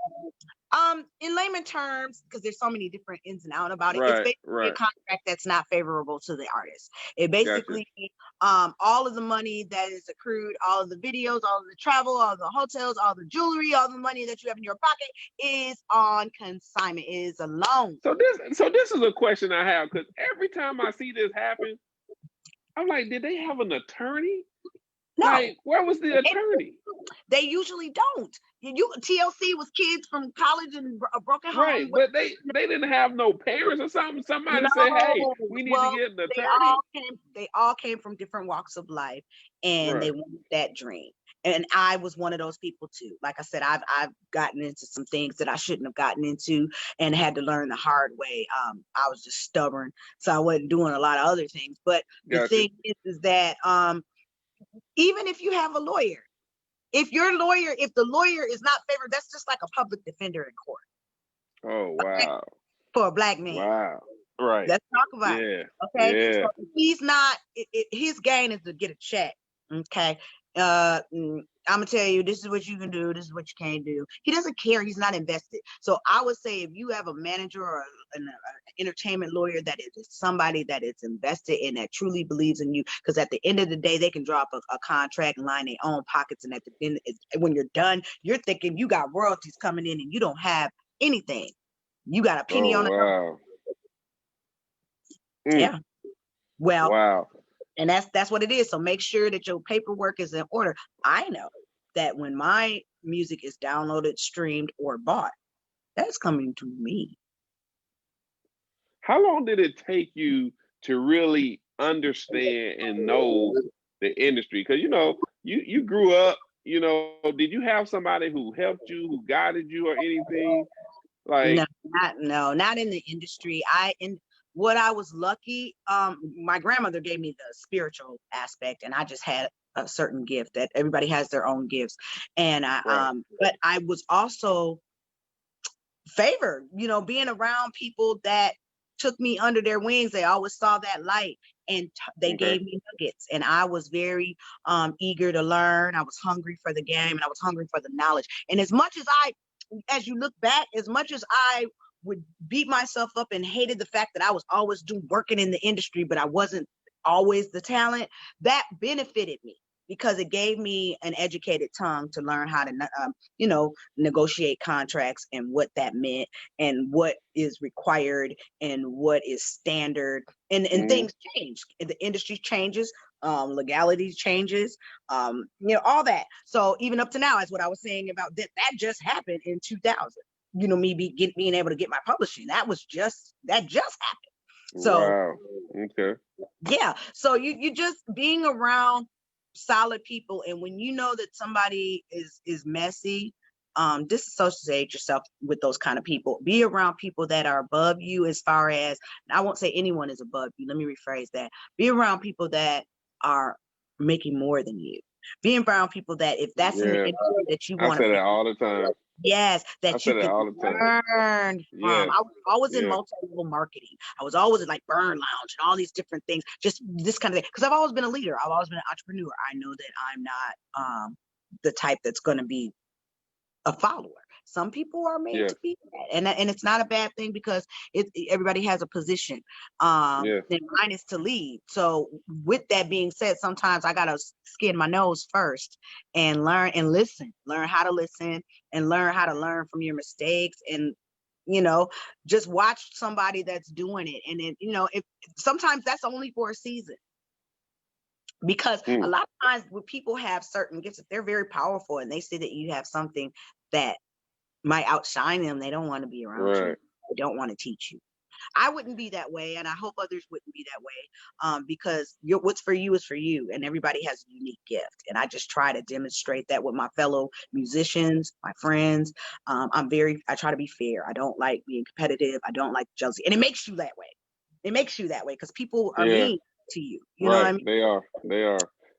In layman terms, because there's so many different ins and outs about it, it's basically a contract that's not favorable to the artist. It basically, all of the money that is accrued, all of the videos, all of the travel, all of the hotels, all the jewelry, all the money that you have in your pocket is on consignment, is a loan. So this is a question I have, because every time I see this happen, I'm like, did they have an attorney? No. Like, where was the attorney? They usually don't. TLC was kids from college and a broken home. Right, but they didn't have no parents or something. Somebody said, hey, we need to get an attorney. They all came from different walks of life, and they wanted that dream. And I was one of those people too. Like I said, I've gotten into some things that I shouldn't have gotten into, and had to learn the hard way. I was just stubborn, so I wasn't doing a lot of other things. But the thing is that even if you have a lawyer, if the lawyer is not favored, that's just like a public defender in court. Oh, wow. For a black man. Wow. Right. Let's talk about it. Okay. Yeah. So he's not, his gain is to get a check. Okay. I'm gonna tell you, this is what you can do, this is what you can't do. He doesn't care. He's not invested. So I would say, if you have a manager or an entertainment lawyer that is somebody that is invested and that truly believes in you, because at the end of the day, they can drop a contract and line their own pockets, and at the end, when you're done, you're thinking you got royalties coming in and you don't have anything. You got a penny on the dollar. Yeah. Well. Wow. And that's what it is. So make sure that your paperwork is in order. I know that when my music is downloaded, streamed, or bought, that's coming to me. How long did it take you to really understand and know the industry? Because you grew up, did you have somebody who helped you, who guided you, or anything? Like not in the industry. What I was lucky, my grandmother gave me the spiritual aspect, and I just had a certain gift. That everybody has their own gifts, and but I was also favored, being around people that took me under their wings. They always saw that light, and they gave me nuggets, and I was very eager to learn. I was hungry for the game, and I was hungry for the knowledge. And as much as you look back, as much as I would beat myself up and hated the fact that I was always working in the industry, but I wasn't always the talent, that benefited me. because it gave me an educated tongue to learn how to, you know, negotiate contracts and what that meant and what is required and what is standard. And things change. The industry changes, legality changes, you know, all that. So even up to now, as what I was saying about that just happened in 2000. You know, me being able to get my publishing, that just happened. So wow. Okay. yeah, so you just being around solid people, and when you know that somebody is messy, disassociate yourself with those kind of people. Be around people that are above you, as far as, I won't say anyone is above you, let me rephrase that. Be around people that are making more than you. Be around people that, if that's in the industry that you want to, I say that all the time. yes, that you can learn from. I was always in multi-level marketing. I was always like Burn Lounge and all these different things, just this kind of thing. Because I've always been a leader. I've always been an entrepreneur. I know that I'm not the type that's going to be a follower. Some people are made to be that, and it's not a bad thing, because everybody has a position. And mine is to lead. So with that being said, sometimes I gotta skin my nose first and learn and listen. Learn how to listen and learn how to learn from your mistakes, and you know, just watch somebody that's doing it. And then, you know, if sometimes that's only for a season. Because a lot of times when people have certain gifts, if they're very powerful and they see that you have something that might outshine them, they don't want to be around you. They don't want to teach you. I wouldn't be that way, and I hope others wouldn't be that way, because what's for you is for you, and everybody has a unique gift. And I just try to demonstrate that with my fellow musicians, my friends. I try to be fair. I don't like being competitive. I don't like jealousy, and it makes you that way. It makes you that way because people are mean to you. You know what I mean? They are.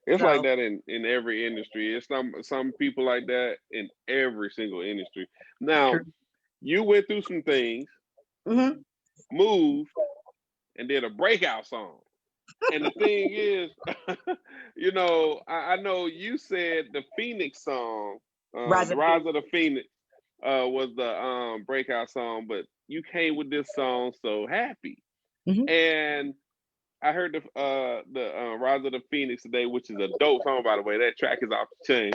It's like that in every industry. It's some people like that in every single industry. Now, you went through some things, moved, and did a breakout song. And the thing is, you know, I know you said the Phoenix song, Rise the Rise of the Phoenix, was the breakout song, but you came with this song, So Happy. And I heard the Rise of the Phoenix today, which is a dope song, by the way. That track is off the chain.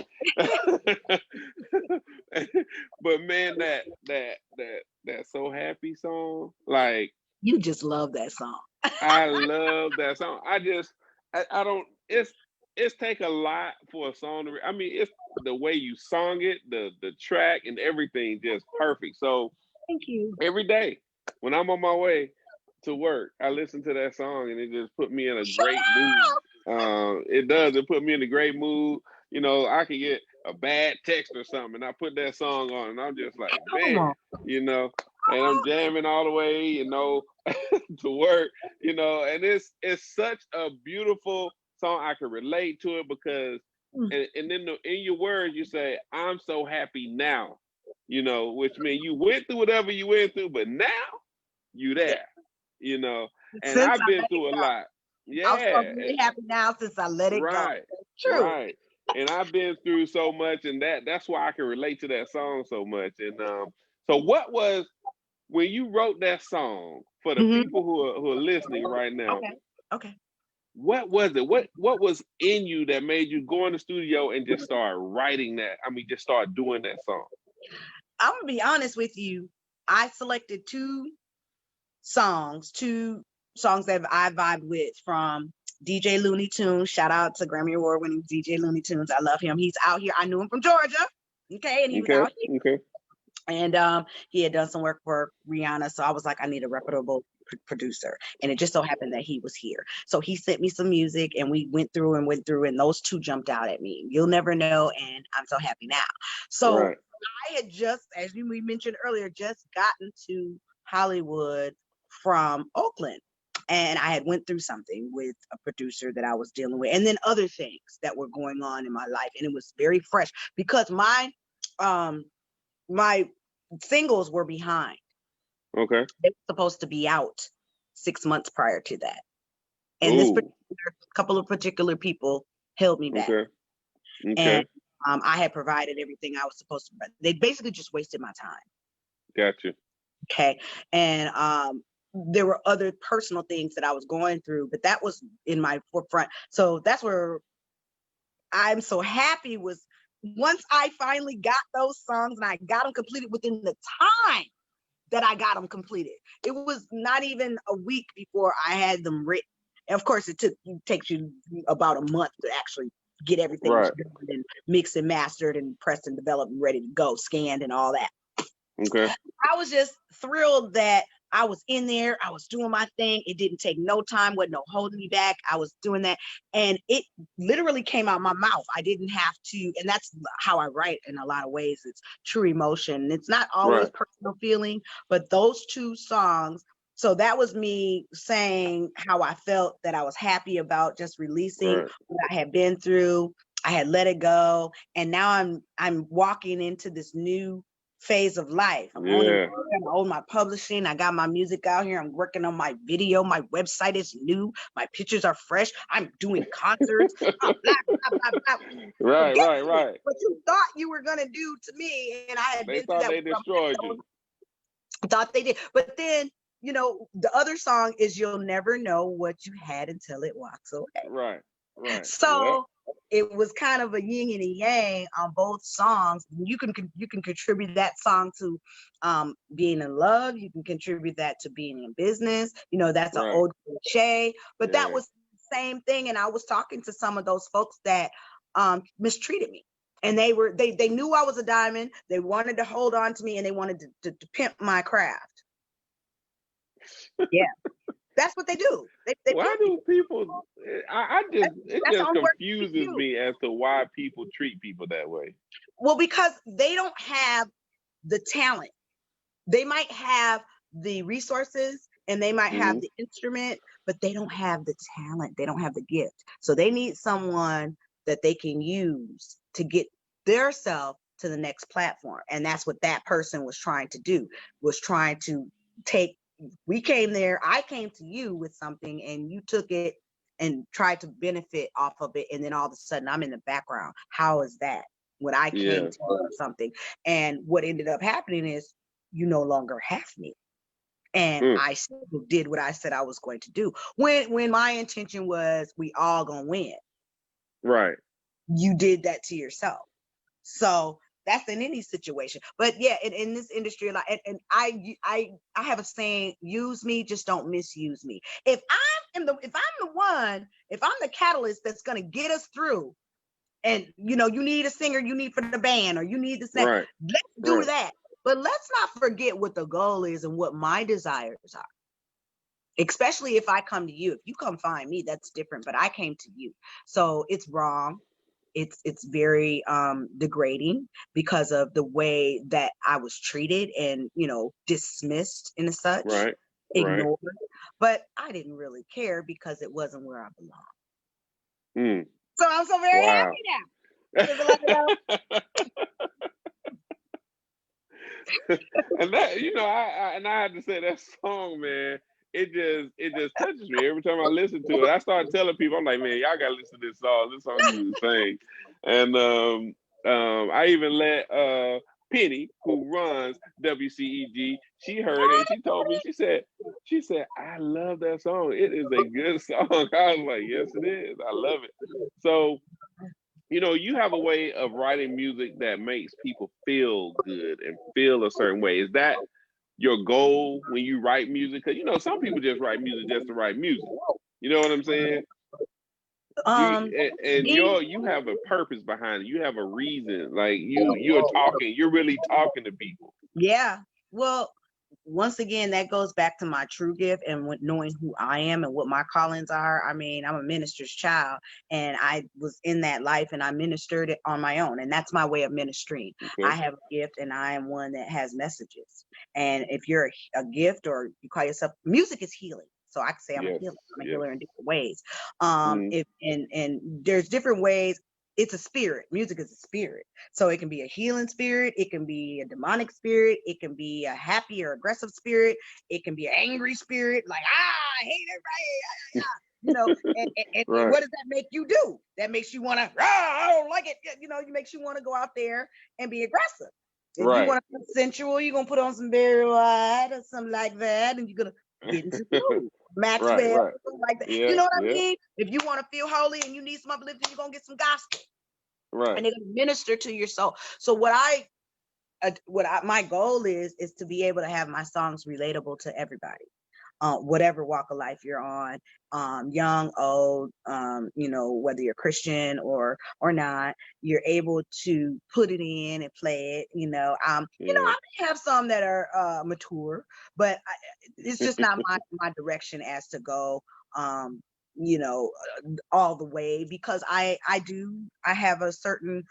But man, that So Happy song, like, you just love that song. I love that song. I don't. It's take a lot for a song to. I mean, it's the way you sung it, the track, and everything just perfect. So thank you. Every day when I'm on my way to work, I listen to that song, and it just put me in a great mood. It does. It put me in a great mood. You know, I could get a bad text or something, and I put that song on, and I'm just like, man, you know, and I'm jamming all the way, you know, to work, you know, and it's such a beautiful song. I can relate to it because, and then in your words, you say, I'm so happy now, you know, which means you went through whatever you went through, but now you there, you know, and I've been through a lot. Yeah. I'm so really happy now since I let it go. That's true. Right. And I've been through so much, and that's why I can relate to that song so much. And so what was, when you wrote that song, for the people who are listening right now, okay, what was it? What was in you that made you go in the studio and just start writing that? I mean, just start doing that song. I'm gonna be honest with you. I selected two songs that I vibed with from DJ Looney Tunes. Shout out to Grammy Award winning DJ Looney Tunes. I love him. He's out here. I knew him from Georgia. Okay, and he was out here. Okay. And he had done some work for Rihanna. So I was like, I need a reputable producer. And it just so happened that he was here. So he sent me some music, and we went through, and those two jumped out at me. You'll Never Know and I'm So Happy Now. So I had just, as we mentioned earlier, just gotten to Hollywood from Oakland. And I had went through something with a producer that I was dealing with, and then other things that were going on in my life. And it was very fresh because my singles were behind. Okay. They were supposed to be out 6 months prior to that. And this couple of particular people held me back. Okay. And I had provided everything I was supposed to. They basically just wasted my time. Gotcha. Okay. And there were other personal things that I was going through, but that was in my forefront. So that's where I'm so happy was once I finally got those songs and I got them completed within the time that I got them completed. It was not even a week before I had them written. And of course, it takes you about a month to actually get everything Right. and mixed and mastered and pressed and developed and ready to go, scanned and all that. Okay. I was just thrilled that I was in there. I was doing my thing. It didn't take no time, wasn't no holding me back. I was doing that. And it literally came out my mouth. I didn't have to. And that's how I write in a lot of ways. It's true emotion. It's not always personal feeling, but those two songs. So that was me saying how I felt, that I was happy about just releasing what I had been through. I had let it go. And now I'm walking into this new phase of life. I'm I own my publishing. I got my music out here. I'm working on my video. My website is new. My pictures are fresh. I'm doing concerts. Blah, blah, blah, blah. Right. What you thought you were gonna do to me, and I had they been thought through that. They destroyed you. Thought they did, but then the other song is "You'll Never Know What You Had Until It Walks Away." Right. So. It was kind of a yin and a yang on both songs. You can contribute that song to being in love. You can contribute that to being in business. That's an old cliche, but that was the same thing. And I was talking to some of those folks that mistreated me, and they knew I was a diamond. They wanted to hold on to me, and they wanted to pimp my craft. Yeah. That's what they do. Why do people? It just confuses me as to why people treat people that way. Well, because they don't have the talent. They might have the resources and they might have the instrument, but they don't have the talent. They don't have the gift. So they need someone that they can use to get their self to the next platform. And that's what that person was trying to do. Was trying to take. We came there, I came to you with something and you took it and tried to benefit off of it. And then all of a sudden I'm in the background. How is that? When I came to you with something. And what ended up happening is you no longer have me. And I still did what I said I was going to do. When my intention was we all gonna win. Right. You did that to yourself. So that's in any situation. But yeah, in this industry, a lot, and I have a saying: use me, just don't misuse me. If I'm the catalyst that's gonna get us through, and you need a singer, you need for the band, or you need the singer, let's do that. But let's not forget what the goal is and what my desires are. Especially if I come to you. If you come find me, that's different. But I came to you, so it's wrong. It's very degrading because of the way that I was treated and dismissed and such, ignored. But I didn't really care because it wasn't where I belong. So I'm so very happy now. And that I had to say that song, man. It just touches me every time I listen to it. I started telling people, I'm like, man, y'all gotta listen to this song. This song is insane. And I even let Penny, who runs WCEG, she heard it and she told me, she said, I love that song. It is a good song. I was like, yes, it is. I love it. So, you have a way of writing music that makes people feel good and feel a certain way. Is that your goal when you write music? Because some people just write music just to write music. You know what I'm saying? You have a purpose behind it. You have a reason. Like you're really talking to people. Yeah. Well, once again, that goes back to my true gift and knowing who I am and what my callings are. I mean, I'm a minister's child and I was in that life and I ministered it on my own. And that's my way of ministering. Okay. I have a gift and I am one that has messages. And if you're a gift or you call yourself, music is healing. So I can say I'm a healer. I'm a healer in different ways. And there's different ways. It's a spirit. Music is a spirit. So it can be a healing spirit. It can be a demonic spirit. It can be a happy or aggressive spirit. It can be an angry spirit. Like, I hate everybody. And what does that make you do? That makes you want to, I don't like it. It makes you want to go out there and be aggressive. If you want to be sensual, you're going to put on some Barry White or something like that. And you're going to get into the Maxwell, like that. You know what I mean? If you want to feel holy and you need some uplifting, you're going to get some gospel. Right. And they're going to minister to your soul. So my goal is to be able to have my songs relatable to everybody. Whatever walk of life you're on, young, old, whether you're Christian or not, you're able to put it in and play it. I may have some that are mature, but it's just not my direction as to go, all the way, because I have a certain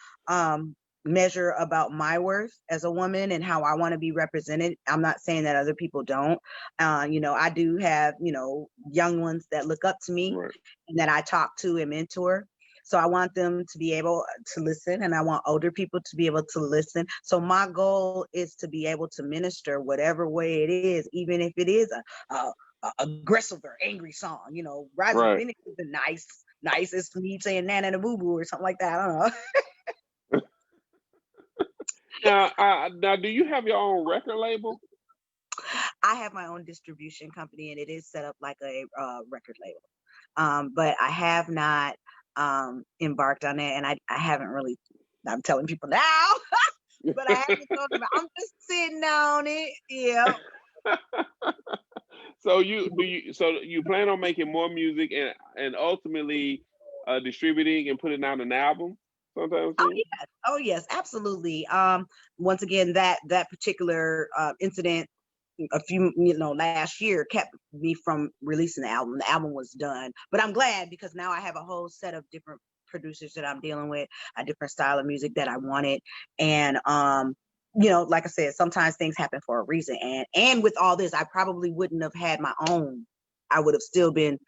measure about my worth as a woman and how I want to be represented. I'm not saying that other people don't. I do have, young ones that look up to me, right. and that I talk to and mentor. So I want them to be able to listen, and I want older people to be able to listen. So my goal is to be able to minister whatever way it is, even if it is a aggressive or angry song. Rise of Right. Phoenix is nice. It's me saying Nana and a Boo Boo or something like that. I don't know. Now, do you have your own record label? I have my own distribution company, and it is set up like a record label. But I have not embarked on it, and I haven't really. I'm telling people now, but I haven't told them. I'm just sitting on it. Yeah. So you plan on making more music and ultimately distributing and putting out an album sometime soon? Oh yes, absolutely. Once again, that particular incident a few last year kept me from releasing the album. The album was done, but I'm glad, because now I have a whole set of different producers that I'm dealing with, a different style of music that I wanted. And like I said, sometimes things happen for a reason, and with all this, I probably wouldn't have had my own. I would have still been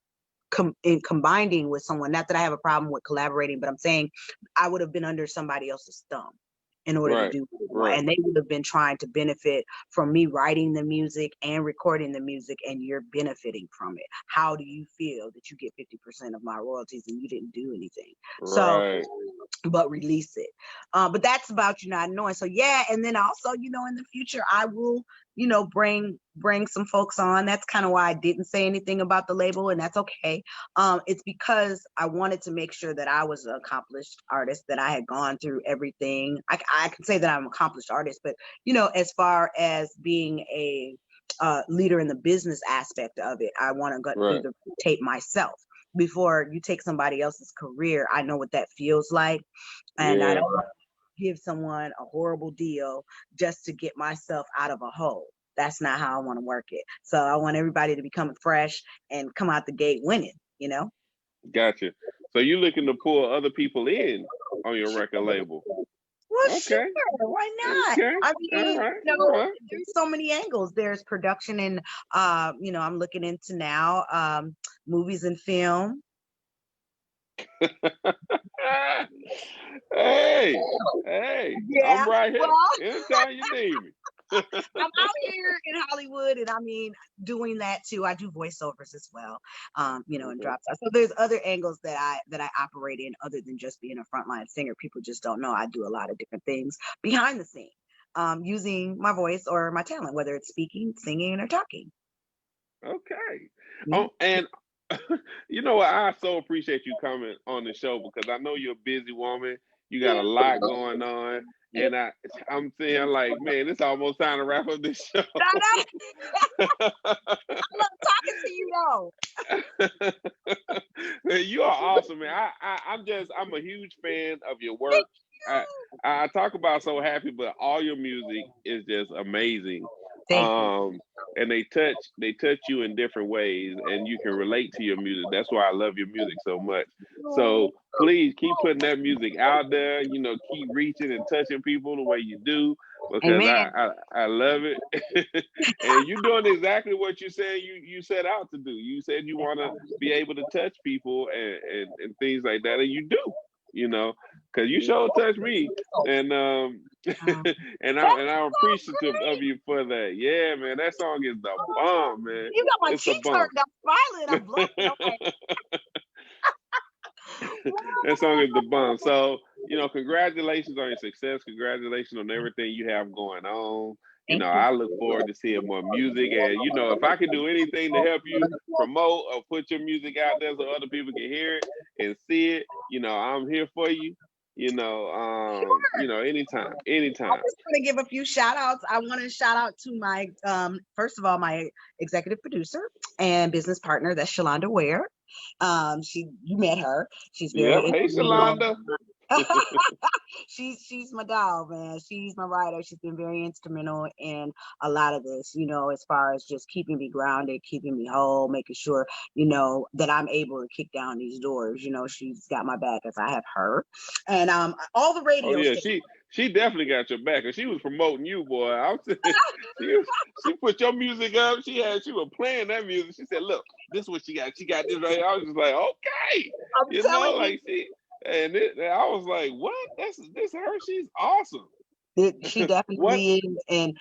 combining with someone. Not that I have a problem with collaborating, but I'm saying I would have been under somebody else's thumb in order to do more. And they would have been trying to benefit from me writing the music and recording the music, and you're benefiting from it. How do you feel that you get 50% of my royalties and you didn't do anything? Right. So, but release it. But that's about you not knowing. So yeah, and then also, in the future, I will, bring some folks on. That's kind of why I didn't say anything about the label, and that's okay. It's because I wanted to make sure that I was an accomplished artist, that I had gone through everything. I can say that I'm an accomplished artist, but as far as being a leader in the business aspect of it, I want to go through the tape myself. Before you take somebody else's career, I know what that feels like. And I don't want to give someone a horrible deal just to get myself out of a hole. That's not how I want to work it. So I want everybody to be coming fresh and come out the gate winning, Gotcha. So you're looking to pull other people in on your record label. Well, sure. Why not? Okay. I mean, All right. there's so many angles. There's production, and I'm looking into now movies and film. Hey, I'm right here. Anytime you need me. I'm out here in Hollywood, and I mean, doing that too. I do voiceovers as well, and drops. So there's other angles that I operate in, other than just being a frontline singer. People just don't know I do a lot of different things behind the scene, using my voice or my talent, whether it's speaking, singing, or talking. Okay. Oh, and you know what? I so appreciate you coming on the show, because I know you're a busy woman. You got a lot going on. And I'm saying, like, man, it's almost time to wrap up this show. I love talking to you, though. You are awesome, man. I'm a huge fan of your work. I talk about So Happy, but all your music is just amazing. Thank you. And they touch you in different ways, and you can relate to your music. That's why I love your music so much. So please keep putting that music out there. Keep reaching and touching people the way you do, because I love it. And you're doing exactly what you said you set out to do. You said you want to be able to touch people and things like that, and you do. Because you sure touch me, and and I'm appreciative of you for that. Yeah, man, that song is the bomb, man. You got my cheeks hurt. I'm smiling. I'm blowing. That song is the bomb. So, congratulations on your success. Congratulations on everything you have going on. I look forward to seeing more music. And, if I can do anything to help you promote or put your music out there so other people can hear it and see it, I'm here for you. anytime. I just want to give a few shout outs. I want to shout out to my, first of all, my executive producer and business partner, that's Shalonda Ware. You met her. She's Yep. very Hey, Shalonda. she's my dog, man. She's my writer. She's been very instrumental in a lot of this, as far as just keeping me grounded, keeping me whole, making sure, that I'm able to kick down these doors. She's got my back as I have her. And all the radio stations. She definitely got your back, and she was promoting you, boy. She put your music up. She was playing that music. She said, "Look, this is what she got. She got this right." I was just like, "Okay," And I was like, "What? This her? She's awesome." She definitely is, and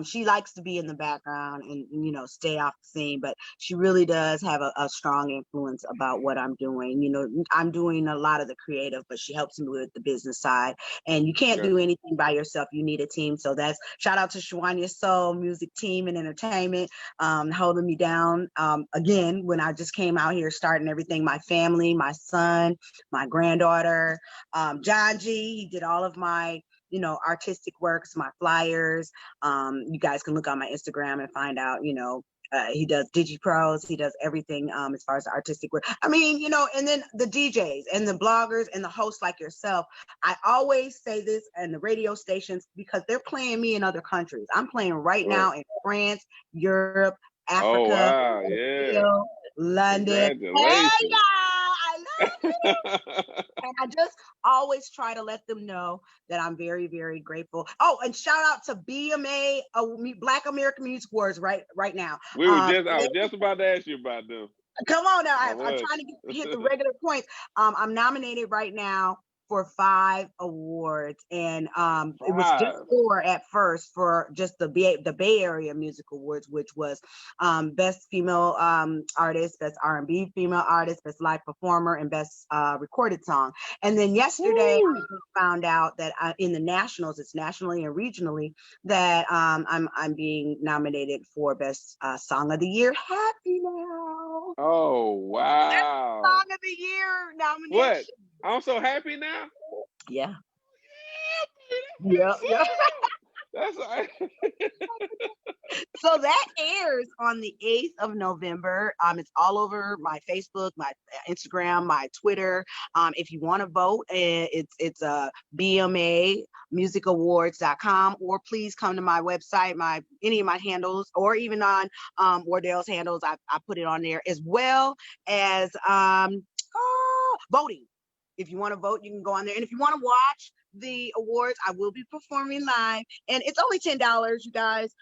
she likes to be in the background and stay off the scene, but she really does have a strong influence about what I'm doing. I'm doing a lot of the creative, but she helps me with the business side, and you can't do anything by yourself. You need a team. So that's shout out to Swanya Soul Music Team and Entertainment, holding me down. Again, when I just came out here starting everything, my family, my son, my granddaughter, John G, he did all of my artistic works, my flyers. You guys can look on my Instagram and find out, he does DigiPros, he does everything as far as the artistic work. I mean, and then the DJs and the bloggers and the hosts like yourself. I always say this, and the radio stations, because they're playing me in other countries. I'm playing right now in France, Europe, Africa, oh, wow. Yeah. London. Hey, y'all, I love it. And I just always try to let them know that I'm very, very grateful. Oh, and shout out to BMA, Black American Music Awards right now. I was just about to ask you about them. Come on now, I'm trying to hit the regular points. I'm nominated right now for 5 awards, and it was just 4 at first for just the Bay Area Music Awards, which was best female artist, best R&B female artist, best live performer, and best recorded song. And then yesterday I found out that in the nationals, it's nationally and regionally, that I'm being nominated for best song of the year. Happy now! Oh wow! That's song of the year nomination. What? I'm so happy now. Yeah. Yeah. That's right. So that airs on the 8th of November. It's all over my Facebook, my Instagram, my Twitter. If you want to vote, it's BMAmusicawards.com, or please come to my website, any of my handles, or even on Wardell's handles. I put it on there, as well as voting. If you want to vote, you can go on there. And if you want to watch the awards, I will be performing live. And it's only $10, you guys,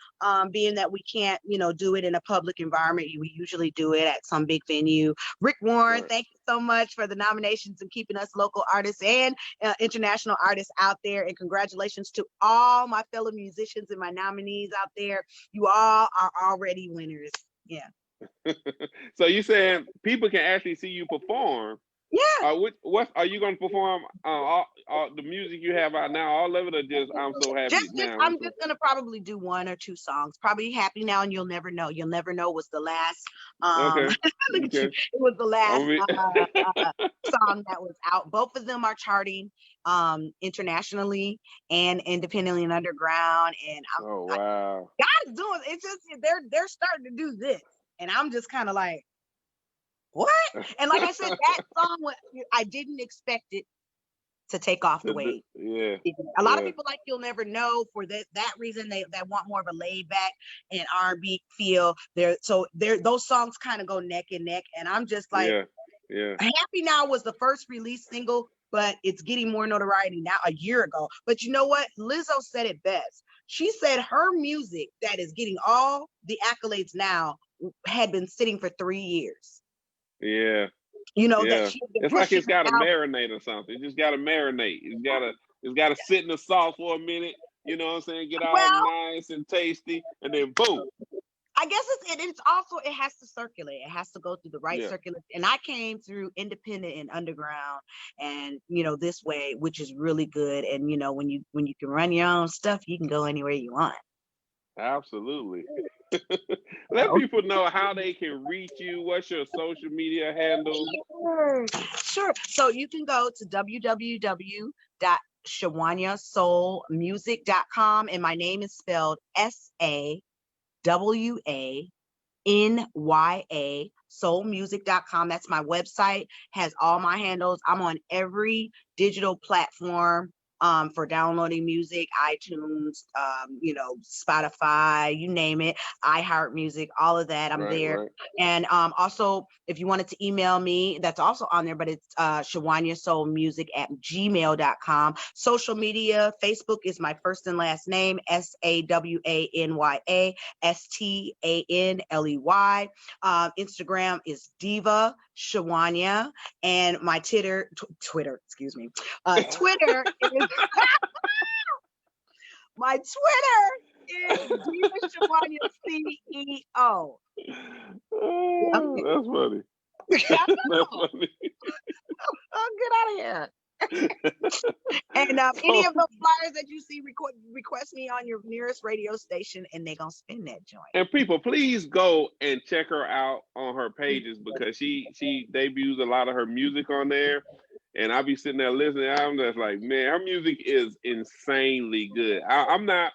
being that we can't, do it in a public environment. We usually do it at some big venue. Rick Warren, thank you so much for the nominations and keeping us local artists and international artists out there. And congratulations to all my fellow musicians and my nominees out there. You all are already winners. Yeah. So you saying people can actually see you perform? Yeah. What are you going to perform? All the music you have out now, all of it, or just I'm so happy now? I'm just going to probably do 1 or 2 songs. Probably Happy Now and You'll Never Know. You'll Never Know was the last. Okay. It was the last song that was out. Both of them are charting internationally and independently and underground. And wow, God is doing. It's just they're starting to do this, and I'm just kind of like, what? And like I said, that song, I didn't expect it to take off the way. Yeah. A lot of people like You'll Never Know for that reason. They want more of a laid back and R&B feel. Those songs kind of go neck and neck. And I'm just like, Happy Now was the first release single, but it's getting more notoriety now a year ago. But you know what? Lizzo said it best. She said her music that is getting all the accolades now had been sitting for 3 years. Yeah. That it's like it's got to marinate or something. It just got to marinate. It's got to sit in the sauce for a minute. You know what I'm saying? Get all nice and tasty, and then boom. I guess it's also, it has to circulate. It has to go through the right circulation. And I came through independent and underground, and this way, which is really good. And when you can run your own stuff, you can go anywhere you want. Absolutely. Let people know how they can reach you. What's your social media handle? Sure. So you can go to www.swanya, www.sawanyasoulmusic.com, and my name is spelled SAWANYA, soulmusic.com. That's my website, has all my handles. I'm on every digital platform for downloading music, iTunes, Spotify, you name it, iHeartMusic, all of that. I'm there. Right. And also, if you wanted to email me, that's also on there, but it's sawanyasoulmusic@gmail.com. Social media, Facebook is my first and last name, SAWANYASTANLEY. Instagram is Diva Sawanya, and my Twitter is my Twitter is Diva Sawanya CEO. Oh, that's funny. That's funny. Oh, get out of here. And any of those flyers that you see, request me on your nearest radio station, and they're gonna spin that joint. And people, please go and check her out on her pages, because she debuts a lot of her music on there, and I'll be sitting there listening. I'm just like, man, her music is insanely good. I'm not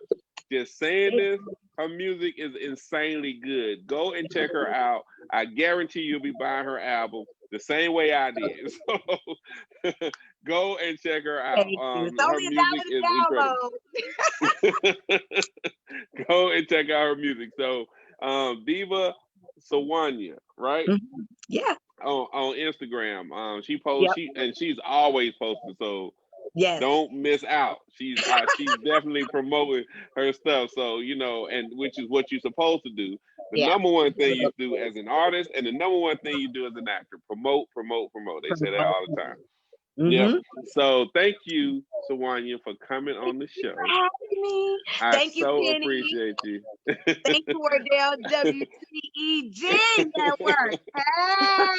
just saying this. Her music is insanely good. Go and check her out. I guarantee you'll be buying her album the same way I did. So go and check her out. It's her only music is incredible. Go and check out her music. So Diva Sawanya, right? Mm-hmm. Yeah. On Instagram. She posts, she's always posting. So yes, don't miss out. She's definitely promoting her stuff. So, and which is what you're supposed to do. The number one thing you do as an artist, and the number one thing you do as an actor: promote. They say that all the time. Mm-hmm. Yeah. So thank you, Sawanya, for coming on the show. Thank you for having me. Thank you, Penny. Appreciate you. Thank you, Wardell, WCEG Network. Hey.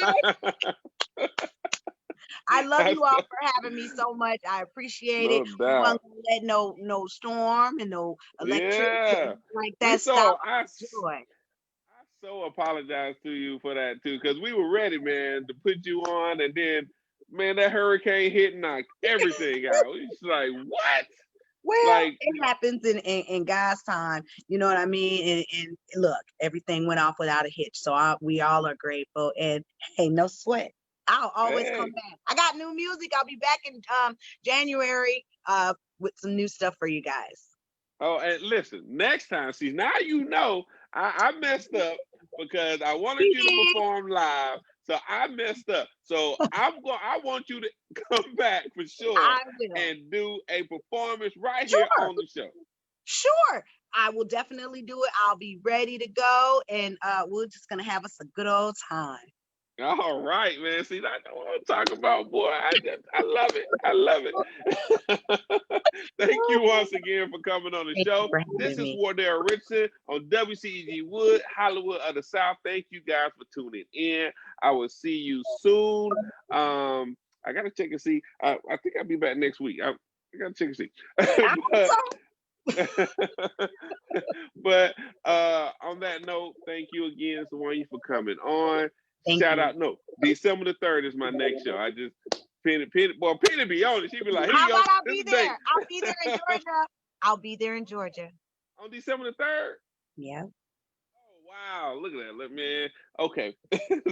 I love you all for having me so much. I appreciate it. We won't let no storm and no electric like that stop. I so apologize to you for that too, because we were ready, man, to put you on, and then, man, that hurricane hit and knocked everything out. It's like, what? Well, it happens in God's time. You know what I mean? And look, everything went off without a hitch. So we all are grateful. And hey, no sweat. I'll always come back. I got new music. I'll be back in January with some new stuff for you guys. Oh, and listen, next time, see, now I messed up because I wanted you to perform live. So I messed up. So I want you to come back for sure and do a performance right here on the show. Sure. I will definitely do it. I'll be ready to go, and we're just going to have us a good old time. All right, man. See, that's what I'm talking about, boy. I love it. I love it. Thank you once again for coming on the show. This is Wardell Richardson on WCEGwood, Hollywood of the South. Thank you guys for tuning in. I will see you soon. I gotta check and see. I think I'll be back next week. I gotta check and see. But on that note, thank you again, Swanya, for coming on. Shout out. No, December the 3rd is my next show. I just Penny be on it. She be like, here you go. I'll be there. I'll be there in Georgia. I'll be there in Georgia. On December the 3rd? Yeah. Oh, wow. Look at that. Look, man. Okay.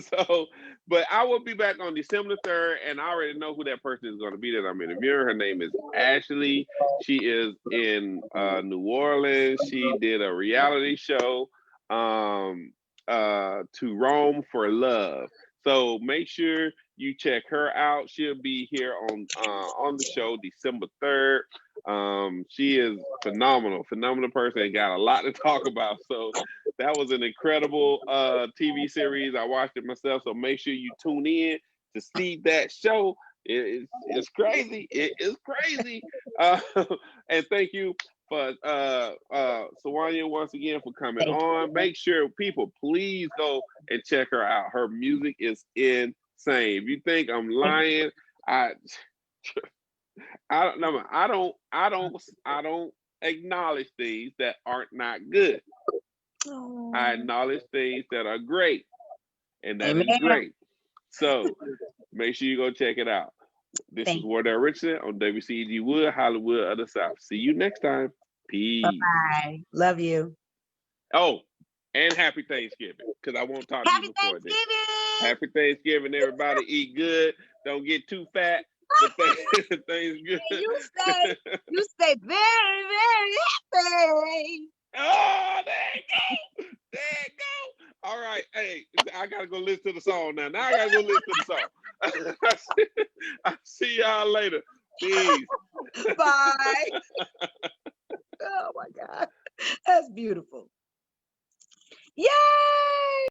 So, but I will be back on December the 3rd, and I already know who that person is going to be that I'm interviewing. Her name is Ashley. She is in New Orleans. She did a reality show. To Rome for Love. So make sure you check her out. She'll be here on the show December 3rd. She is phenomenal person, and got a lot to talk about. So that was an incredible TV series. I watched it myself. So make sure you tune in to see that show. It's crazy. It is crazy. And thank you for Sawanya once again for coming on. Make sure people please go and check her out. Her music is insane. If you think I'm lying, I don't acknowledge things that aren't not good. I acknowledge things that are great, and that is great. So make sure you go check it out. This Thank is Wardell Richardson on WCEGwood, Hollywood of the South. See you next time. Peace. Bye-bye. Love you. Oh, and happy Thanksgiving, because I won't talk to you Happy before then. Thanksgiving. Happy Thanksgiving, everybody. Eat good. Don't get too fat. But things good. You stay very, very happy. Oh, there you go. There you go. All right. Hey, I got to go listen to the song now. Now I got to go listen to the song. I'll see y'all later. Peace. Bye. Oh, my God. That's beautiful. Yay!